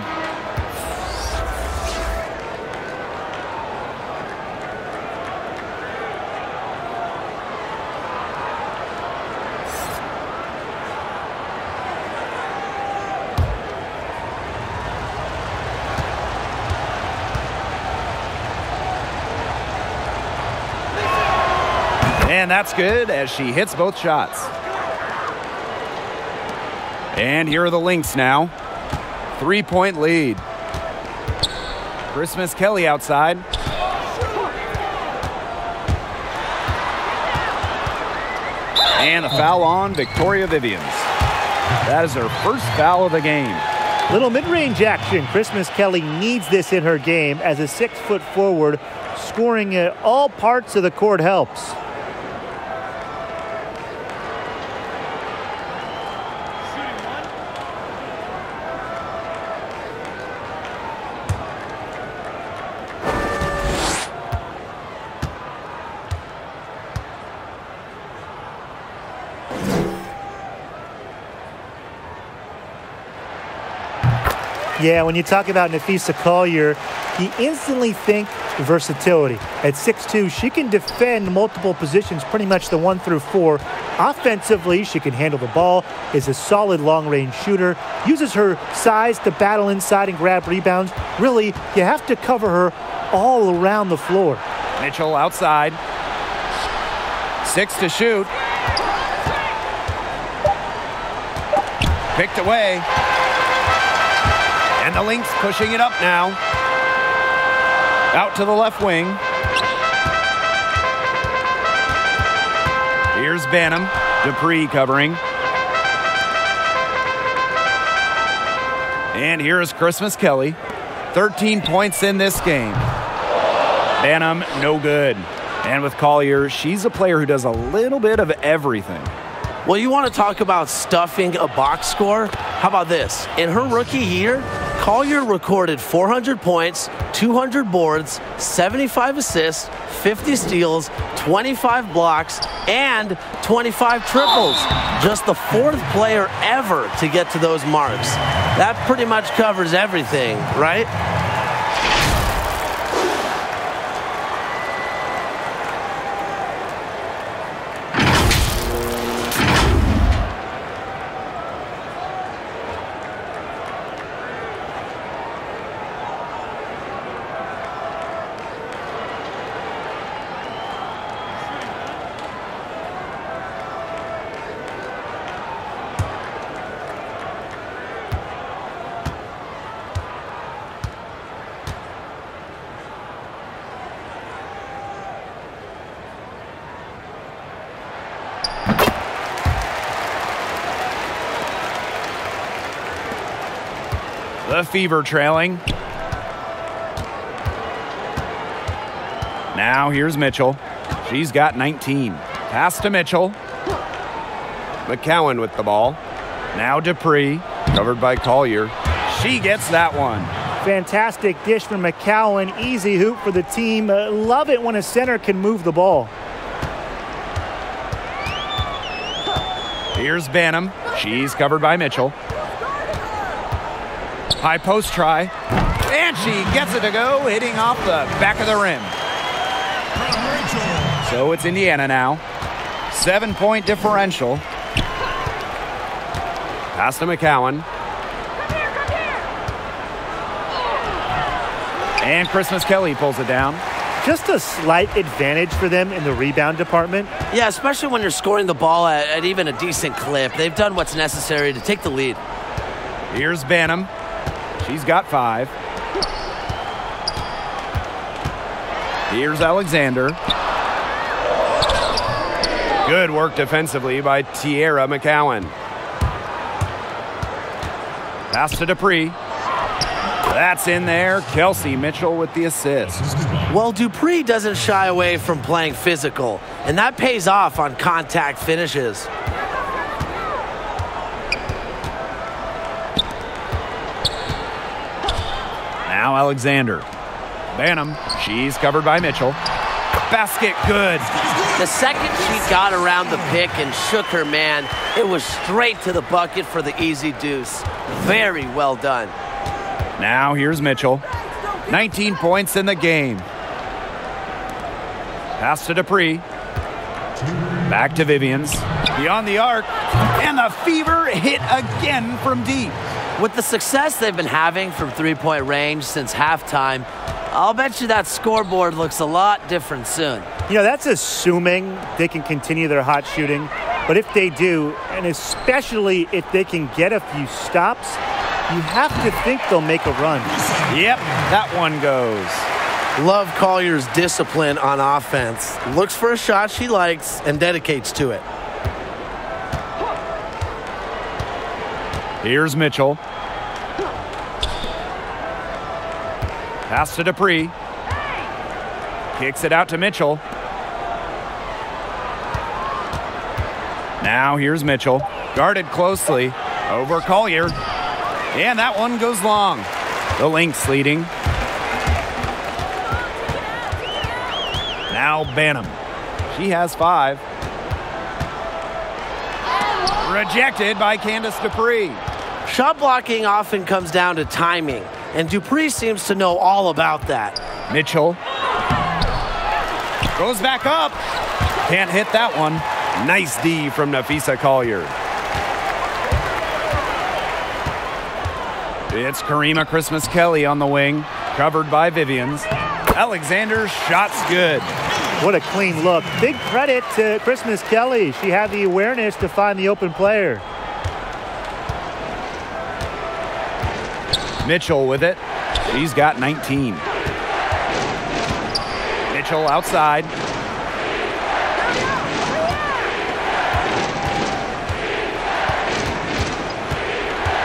And that's good as she hits both shots. And here are the Lynx now. 3-point lead. Christmas Kelly outside. And a foul on Victoria Vivians. That is her first foul of the game. Little mid-range action. Christmas Kelly needs this in her game as a 6-foot forward. Scoring at all parts of the court helps. Yeah, when you talk about Napheesa Collier, you instantly think versatility. At 6'2", she can defend multiple positions, pretty much the 1 through 4. Offensively, she can handle the ball, is a solid long-range shooter, uses her size to battle inside and grab rebounds. Really, you have to cover her all around the floor. Mitchell outside. 6 to shoot. Picked away. And the Lynx pushing it up now. Out to the left wing. Here's Banham. Dupree covering. And here is Christmas Kelly. 13 points in this game. Banham, no good. And with Collier, she's a player who does a little bit of everything. Well, you want to talk about stuffing a box score? How about this? In her rookie year, Collier recorded 400 points, 200 boards, 75 assists, 50 steals, 25 blocks, and 25 triples. Just the 4th player ever to get to those marks. That pretty much covers everything, right? The Fever trailing. Now here's Mitchell. She's got 19. Pass to Mitchell. McCowan with the ball. Now Dupree, covered by Collier. She gets that one. Fantastic dish from McCowan. Easy hoop for the team. Love it when a center can move the ball. Here's Banham. She's covered by Mitchell. High post try. And she gets it to go, hitting off the back of the rim. So it's Indiana now. 7-point differential. Pass to McCowan. And Christmas Kelly pulls it down. Just a slight advantage for them in the rebound department. Yeah, especially when you're scoring the ball at even a decent clip. They've done what's necessary to take the lead. Here's Banham. She's got 5. Here's Alexander. Good work defensively by Tierra McCowan. Pass to Dupree. That's in there. Kelsey Mitchell with the assist. Well, Dupree doesn't shy away from playing physical, and that pays off on contact finishes. Now Alexander. Banham. She's covered by Mitchell. Basket good. The second she got around the pick and shook her man, it was straight to the bucket for the easy deuce. Very well done. Now here's Mitchell. 19 points in the game. Pass to Dupree. Back to Vivians. Beyond the arc. And the Fever hit again from deep. With the success they've been having from three-point range since halftime, I'll bet you that scoreboard looks a lot different soon. You know, that's assuming they can continue their hot shooting. But if they do, and especially if they can get a few stops, you have to think they'll make a run. Yep, that one goes. Love Collier's discipline on offense. Looks for a shot she likes and dedicates to it. Here's Mitchell. Pass to Dupree. Kicks it out to Mitchell. Now here's Mitchell. Guarded closely. Over Collier. And that one goes long. The Lynx leading. Now Banham. She has 5. Rejected by Candace Dupree. Shot blocking often comes down to timing, and Dupree seems to know all about that. Mitchell. Goes back up. Can't hit that one. Nice D from Nafisa Collier. It's Karima Christmas Kelly on the wing, covered by Vivians. Alexander's shot's good. What a clean look. Big credit to Christmas Kelly. She had the awareness to find the open player. Mitchell with it. She's got 19. Mitchell outside.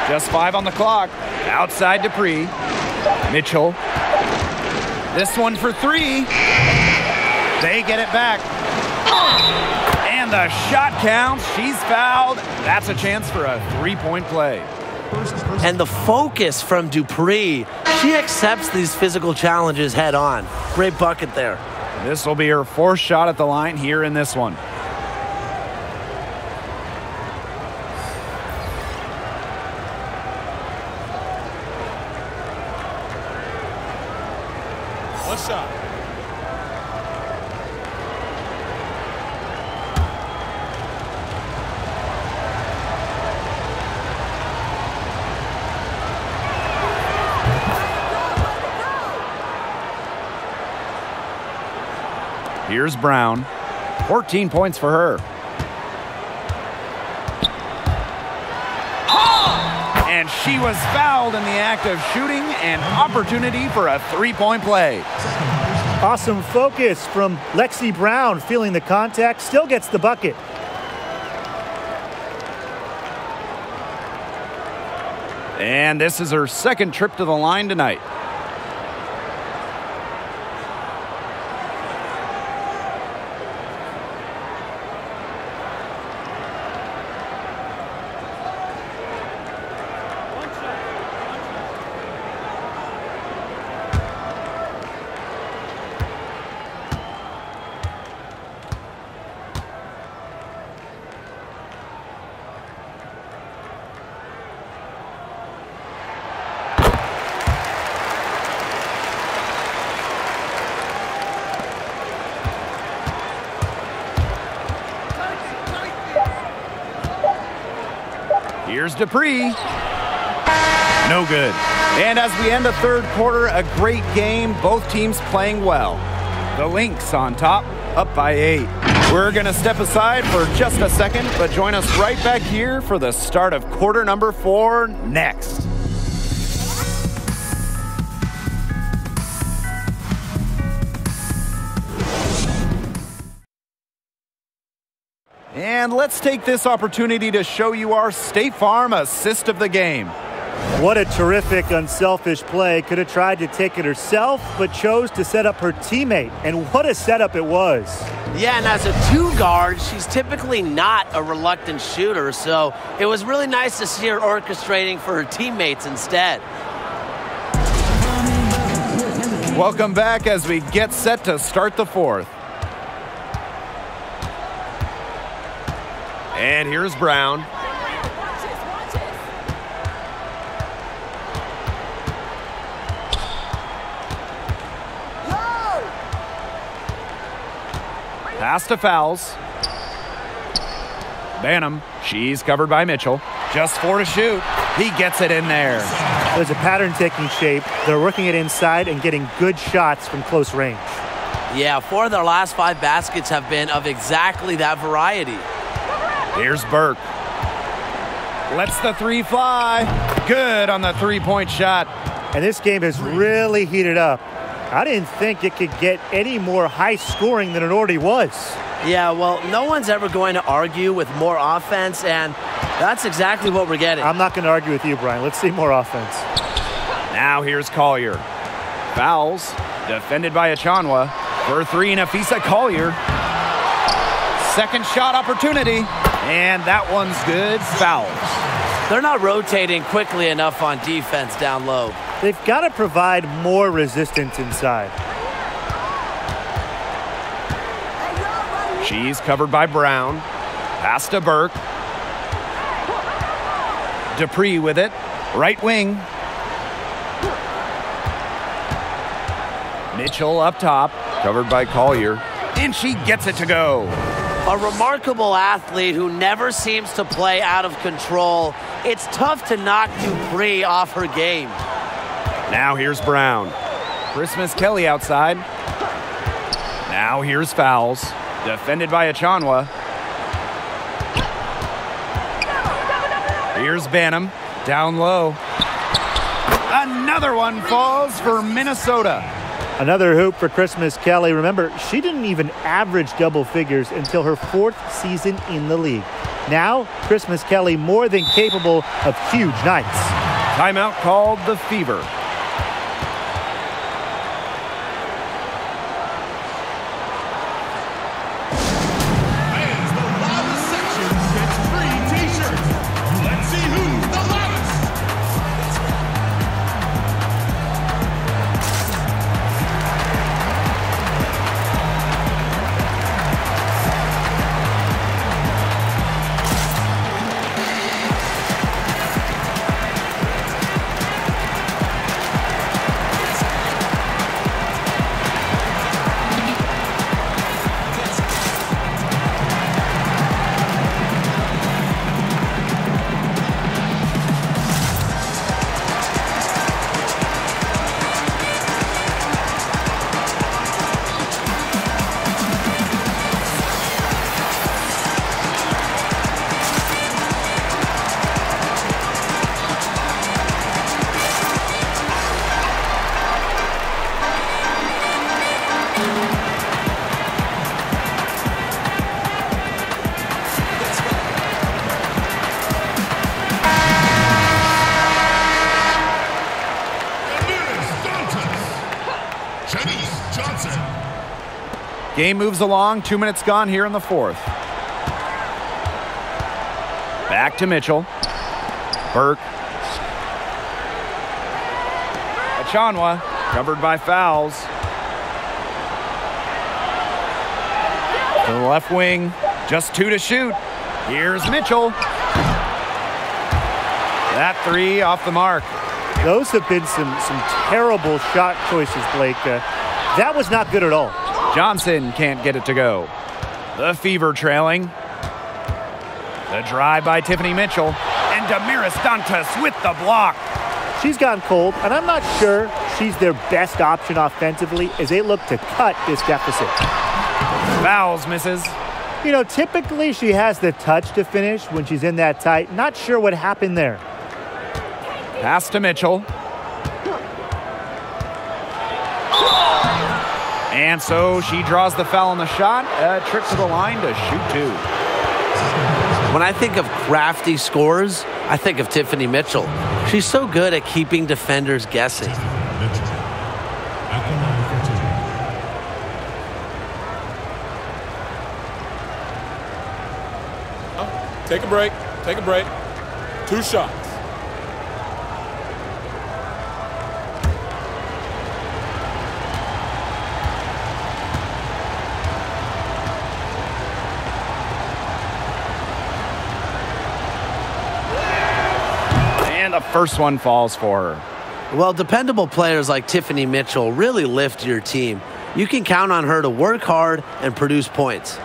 Just 5 on the clock. Outside Dupree. Mitchell. This one for 3. They get it back. And the shot counts. She's fouled. That's a chance for a 3-point play. And the focus from Dupree. She accepts these physical challenges head on. Great bucket there. This will be her 4th shot at the line here in this one. One shot. Here's Brown. 14 points for her. And she was fouled in the act of shooting, an opportunity for a 3-point play. Awesome focus from Lexi Brown, feeling the contact, still gets the bucket. And this is her second trip to the line tonight. Here's Dupree. No good. And as we end the third quarter, a great game. Both teams playing well. The Lynx on top, up by 8. We're going to step aside for just a second, but join us right back here for the start of quarter number 4 next. And let's take this opportunity to show you our State Farm assist of the game. What a terrific, unselfish play. Could have tried to take it herself, but chose to set up her teammate. And what a setup it was. Yeah, and as a 2-guard, she's typically not a reluctant shooter, so it was really nice to see her orchestrating for her teammates instead. Welcome back as we get set to start the fourth. And here's Brown. Pass to Fowles. Banham. She's covered by Mitchell. Just 4 to shoot. He gets it in there. There's a pattern taking shape. They're working it inside and getting good shots from close range. Yeah, 4 of their last 5 baskets have been of exactly that variety. Here's Burke. Lets the 3 fly. Good on the 3-point shot. And this game has really heated up. I didn't think it could get any more high scoring than it already was. Yeah, well, no one's ever going to argue with more offense, and that's exactly what we're getting. I'm not going to argue with you, Brian. Let's see more offense. Now here's Collier. Fowles, defended by Achonwa. For 3, Nafisa Collier. Second shot opportunity, and that one's good. Fowles. They're not rotating quickly enough on defense down low. They've got to provide more resistance inside. She's covered by Brown. Pass to Burke. Dupree with it. Right wing. Mitchell up top. Covered by Collier. And she gets it to go. A remarkable athlete who never seems to play out of control. It's tough to knock Dupree off her game. Now here's Brown. Christmas Kelly outside. Now here's Fowles. Defended by Achonwa. Here's Banham. Down low. Another one falls for Minnesota. Another hoop for Christmas Kelly. Remember, she didn't even average double figures until her 4th season in the league. Now, Christmas Kelly more than capable of huge nights. Timeout called the Fever. Game moves along. 2 minutes gone here in the fourth. Back to Mitchell. Burke. Achonwa, covered by Fowles. To the left wing, just 2 to shoot. Here's Mitchell. That 3 off the mark. Those have been some terrible shot choices, Blake. That was not good at all. Johnson can't get it to go. The Fever trailing. The drive by Tiffany Mitchell. And Damiris Dantas with the block. She's gone cold, and I'm not sure she's their best option offensively as they look to cut this deficit. Fowles misses. You know, typically she has the touch to finish when she's in that tight. Not sure what happened there. Pass to Mitchell. And so she draws the foul on the shot. A trip to the line to shoot 2. When I think of crafty scores, I think of Tiffany Mitchell. She's so good at keeping defenders guessing. Take a break. Take a break. 2 shots. And the first one falls for her. Well, dependable players like Tiffany Mitchell really lift your team. You can count on her to work hard and produce points.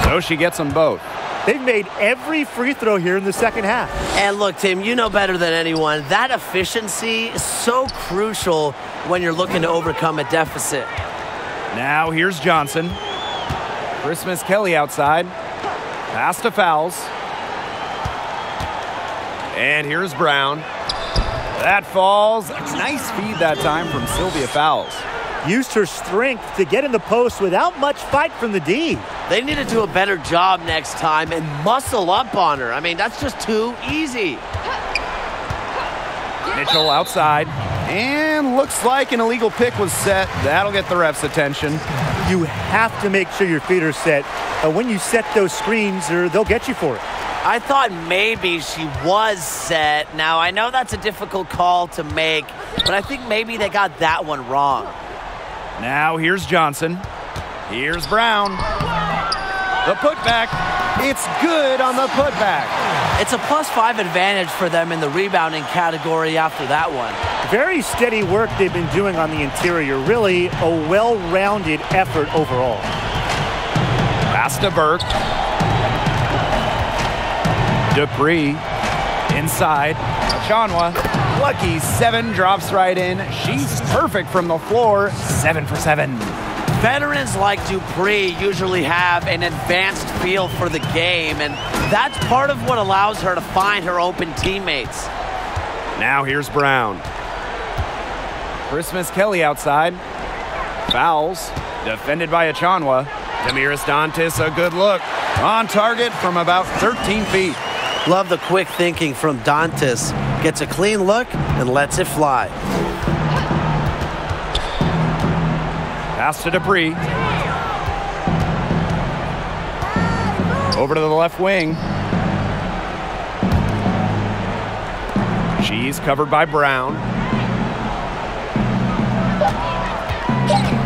So she gets them both. They've made every free throw here in the second half. And look, Tim, you know better than anyone, that efficiency is so crucial when you're looking to overcome a deficit. Now here's Johnson. Christmas Kelly outside. Pass to Fowles. And here's Brown. That falls. Nice feed that time from Sylvia Fowles. Used her strength to get in the post without much fight from the D. They need to do a better job next time and muscle up on her. I mean, that's just too easy. Mitchell outside. And looks like an illegal pick was set. That'll get the ref's attention. You have to make sure your feet are set. When you set those screens, they'll get you for it. I thought maybe she was set. Now, I know that's a difficult call to make, but I think maybe they got that one wrong. Now here's Johnson. Here's Brown. The putback. It's good on the putback. It's a +5 advantage for them in the rebounding category after that one. Very steady work they've been doing on the interior. Really a well-rounded effort overall. Pass to Burke. Dupree inside. Achonwa. Lucky 7 drops right in. She's perfect from the floor. 7 for 7. Veterans like Dupree usually have an advanced feel for the game, and that's part of what allows her to find her open teammates. Now here's Brown. Christmas Kelly outside. Fowles. Defended by Achonwa. Damiris Dantas, a good look. On target from about 13 feet. Love the quick thinking from Dantas. Gets a clean look and lets it fly. Pass to Dupree. Over to the left wing. She's covered by Brown.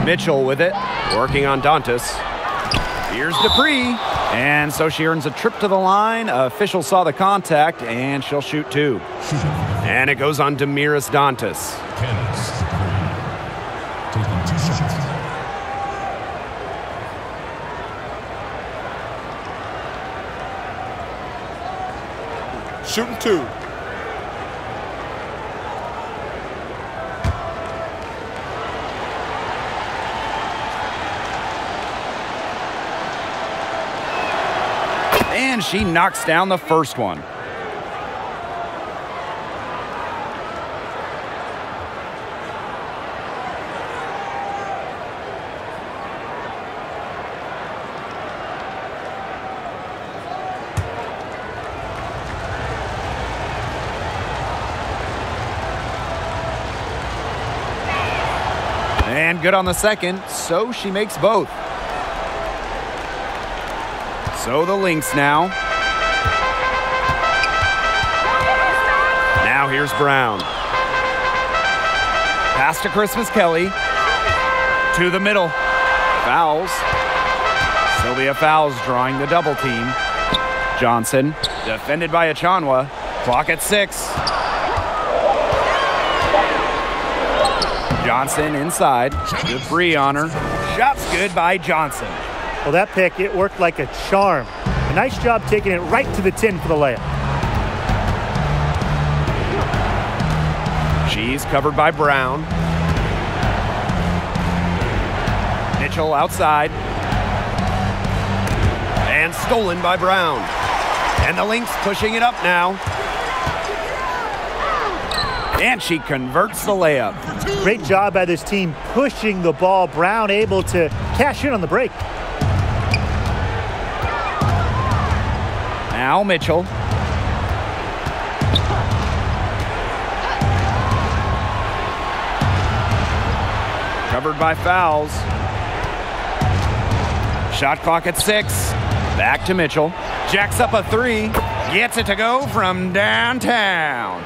Mitchell with it, working on Dantas. Here's Dupree. And so she earns a trip to the line. Official saw the contact, and she'll shoot 2. And it goes on Damiris Dantas. Taking 2 shots. Shooting 2. And she knocks down the first one. And good on the second, so she makes both. So the Lynx now. Now here's Brown. Pass to Christmas Kelly. To the middle. Fowles. Sylvia Fowles drawing the double team. Johnson, defended by Achonwa. Clock at 6. Johnson inside. Good free on her. Shot's good by Johnson. Well, that pick, it worked like a charm. A nice job taking it right to the tin for the layup. She's covered by Brown. Mitchell outside. And stolen by Brown. And the Lynx pushing it up now. And she converts the layup. Great job by this team pushing the ball. Brown able to cash in on the break. Now Mitchell. Covered by Fowles. Shot clock at 6. Back to Mitchell. Jacks up a 3. Gets it to go from downtown.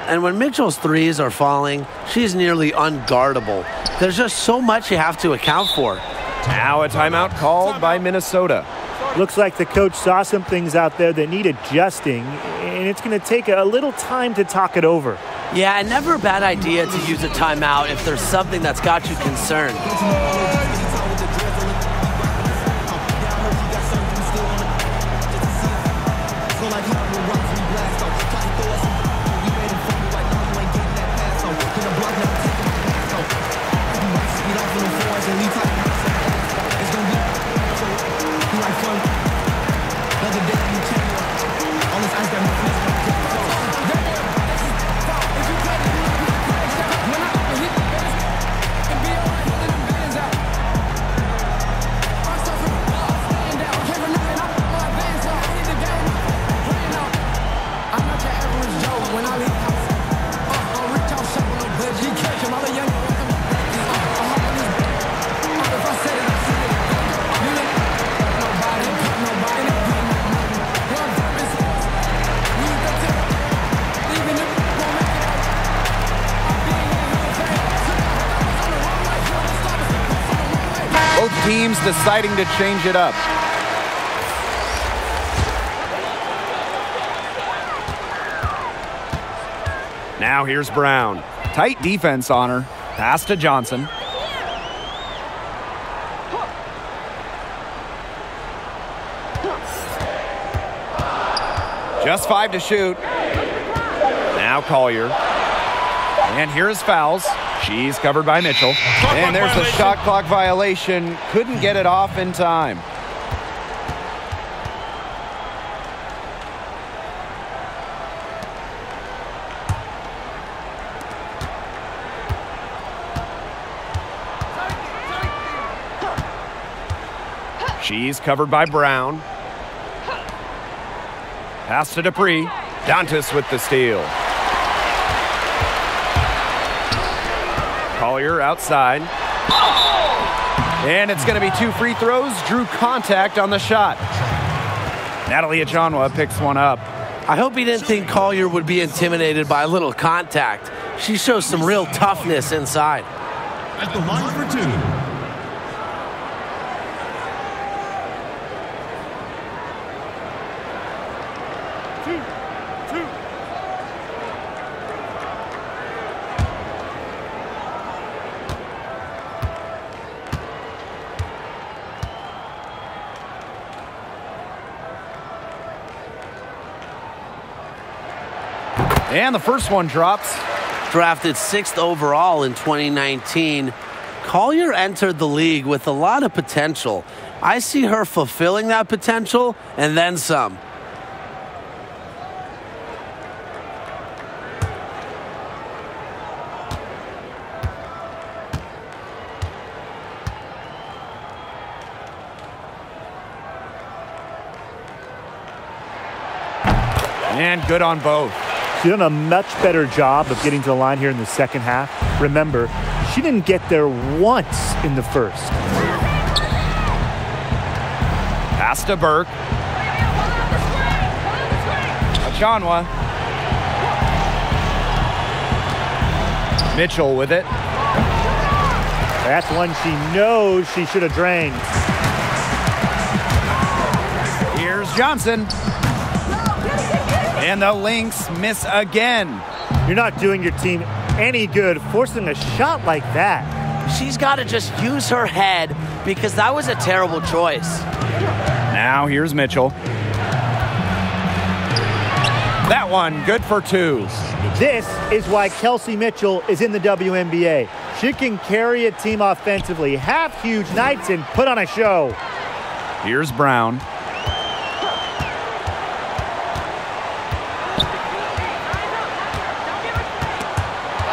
And when Mitchell's threes are falling, she's nearly unguardable. There's just so much you have to account for. Now a timeout called by Minnesota. Looks like the coach saw some things out there that need adjusting, and it's going to take a little time to talk it over. Yeah, and never a bad idea to use a timeout if there's something that's got you concerned. Both teams deciding to change it up. Now here's Brown. Tight defense on her. Pass to Johnson. Just 5 to shoot. Now Collier. And here's Fowles. She's covered by Mitchell. And there's the shot clock violation. Couldn't get it off in time. She's covered by Brown. Pass to Dupree. Dantas with the steal. Collier outside. And it's going to be 2 free throws. Drew contact on the shot. Natalie Achonwa picks one up. I hope he didn't think Collier would be intimidated by a little contact. She shows some real toughness inside. At the line for 2. And the first one drops. Drafted 6th overall in 2019, Collier entered the league with a lot of potential. I see her fulfilling that potential and then some. And good on both. She's done a much better job of getting to the line here in the second half. Remember, She didn't get there once in the first. Pass to Burke. Achonwa. Mitchell with it. That's one she knows she should have drained. Here's Johnson. And the Lynx miss again. You're not doing your team any good forcing a shot like that. She's got to just use her head because that was a terrible choice. Now here's Mitchell. That one, good for two. This is why Kelsey Mitchell is in the WNBA. She can carry a team offensively, have huge nights, and put on a show. Here's Brown.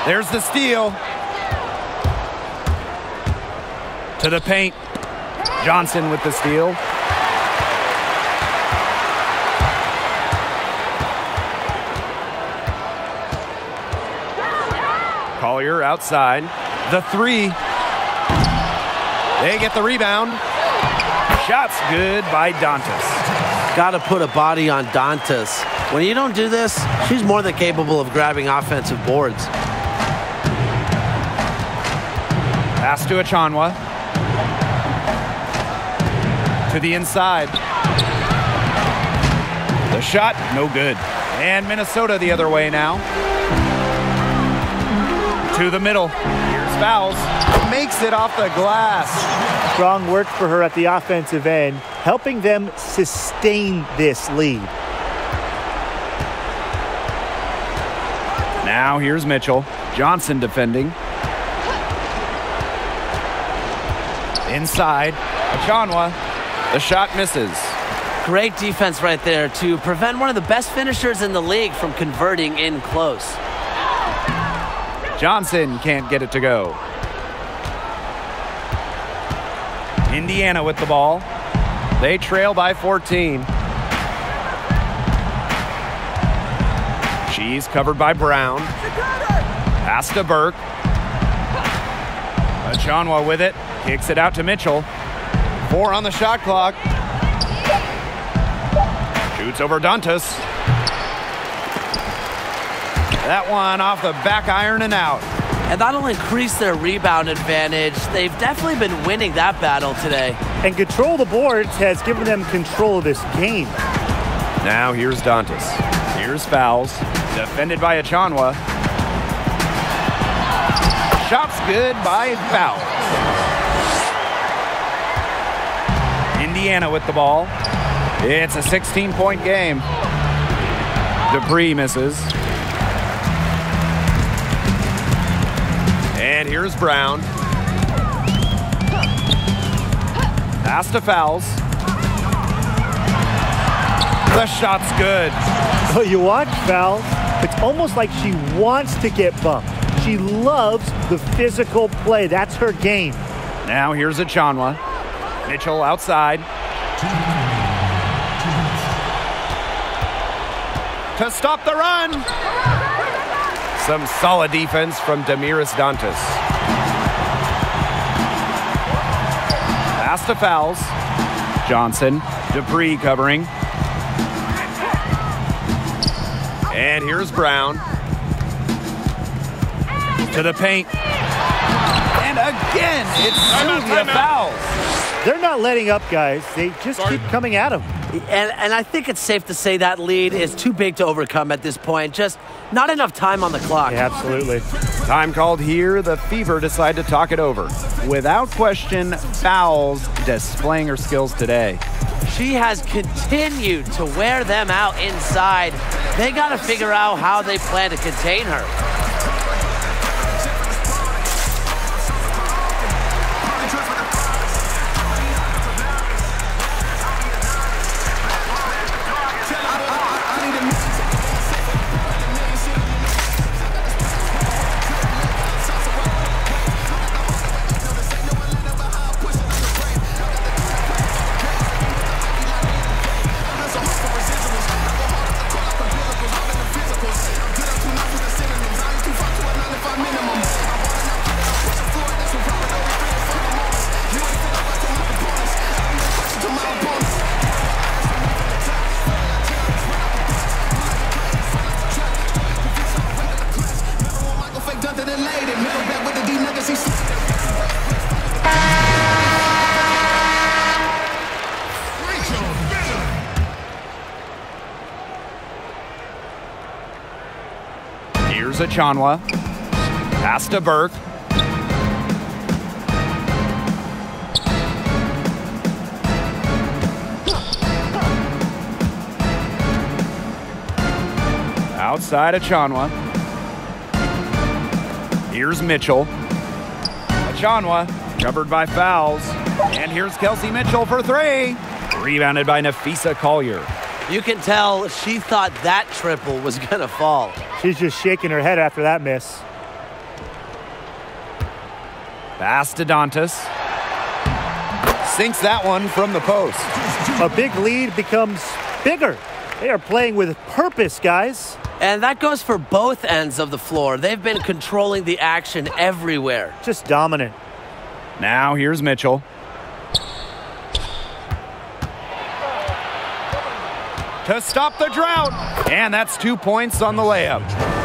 There's the steal. To the paint. Johnson with the steal. Collier outside. The three. They get the rebound. Shot's good by Dantas. Got to put a body on Dantas. When you don't do this, she's more than capable of grabbing offensive boards. Pass to Achonwa. To the inside. The shot, no good. And Minnesota the other way now. To the middle. Here's Fowles. Makes it off the glass. Strong work for her at the offensive end, helping them sustain this lead. Now here's Mitchell. Johnson defending. Inside. Achonwa. The shot misses. Great defense right there to prevent one of the best finishers in the league from converting in close. Johnson can't get it to go. Indiana with the ball. They trail by 14. She's covered by Brown. Pass to Burke. Achonwa with it. Kicks it out to Mitchell. 4 on the shot clock. Shoots over Dantas. That one off the back iron and out. And that'll increase their rebound advantage. They've definitely been winning that battle today. And control of the boards has given them control of this game. Now here's Dantas. Here's Fowles. Defended by Achonwa. Shot's good by Fowles. Indiana with the ball. It's a 16-point game. Dupree misses. And here's Brown. Pass to Fowles. The shot's good. Oh, you watch Fowles. It's almost like she wants to get bumped. She loves the physical play. That's her game. Now here's Achonwa. Mitchell outside. To stop the run. Some solid defense from Damiris Dantas. Pass to Fowles. Johnson. Dupree covering. And here's Brown. To the paint. And again, it's Sylvia Fowles. They're not letting up, guys. They just keep coming at them. And I think it's safe to say that lead is too big to overcome at this point. Just not enough time on the clock. Yeah, absolutely. Time called here. The Fever decide to talk it over. Without question, Fowles displaying her skills today. She has continued to wear them out inside. They got to figure out how they plan to contain her. Here's Achonwa. Pass to Burke. Outside Achonwa. Here's Mitchell. Achonwa covered by Fowles. And here's Kelsey Mitchell for three. Rebounded by Nafisa Collier. You can tell she thought that triple was going to fall. She's just shaking her head after that miss. Pass to Dantas. Sinks that one from the post. A big lead becomes bigger. They are playing with purpose, guys. And that goes for both ends of the floor. They've been controlling the action everywhere. Just dominant. Now here's Mitchell. To stop the drought. And that's 2 points on the layup.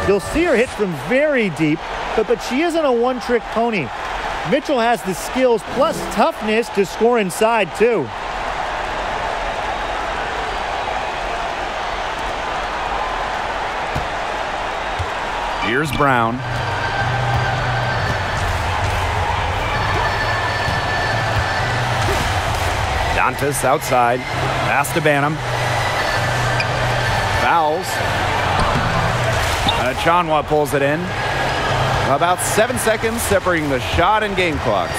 You'll see her hit from very deep, but she isn't a one-trick pony. Mitchell has the skills plus toughness to score inside, too. Here's Brown. Dantas outside. Pass to Banham. Fowles. Achonwa pulls it in. About 7 seconds separating the shot and game clocks.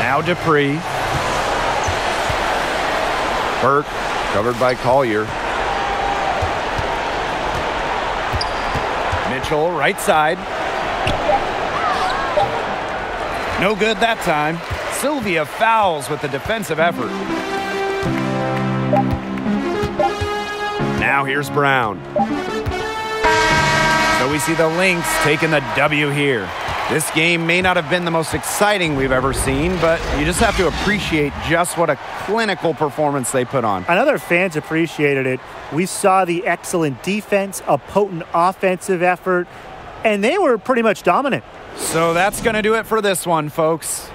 Now Dupree. Burke covered by Collier. Mitchell right side. No good that time. Sylvia fouls with the defensive effort. Now here's Brown. So we see the Lynx taking the W here. This game may not have been the most exciting we've ever seen, but you just have to appreciate just what a clinical performance they put on. I know their fans appreciated it. We saw the excellent defense, a potent offensive effort, and they were pretty much dominant. So that's going to do it for this one, folks.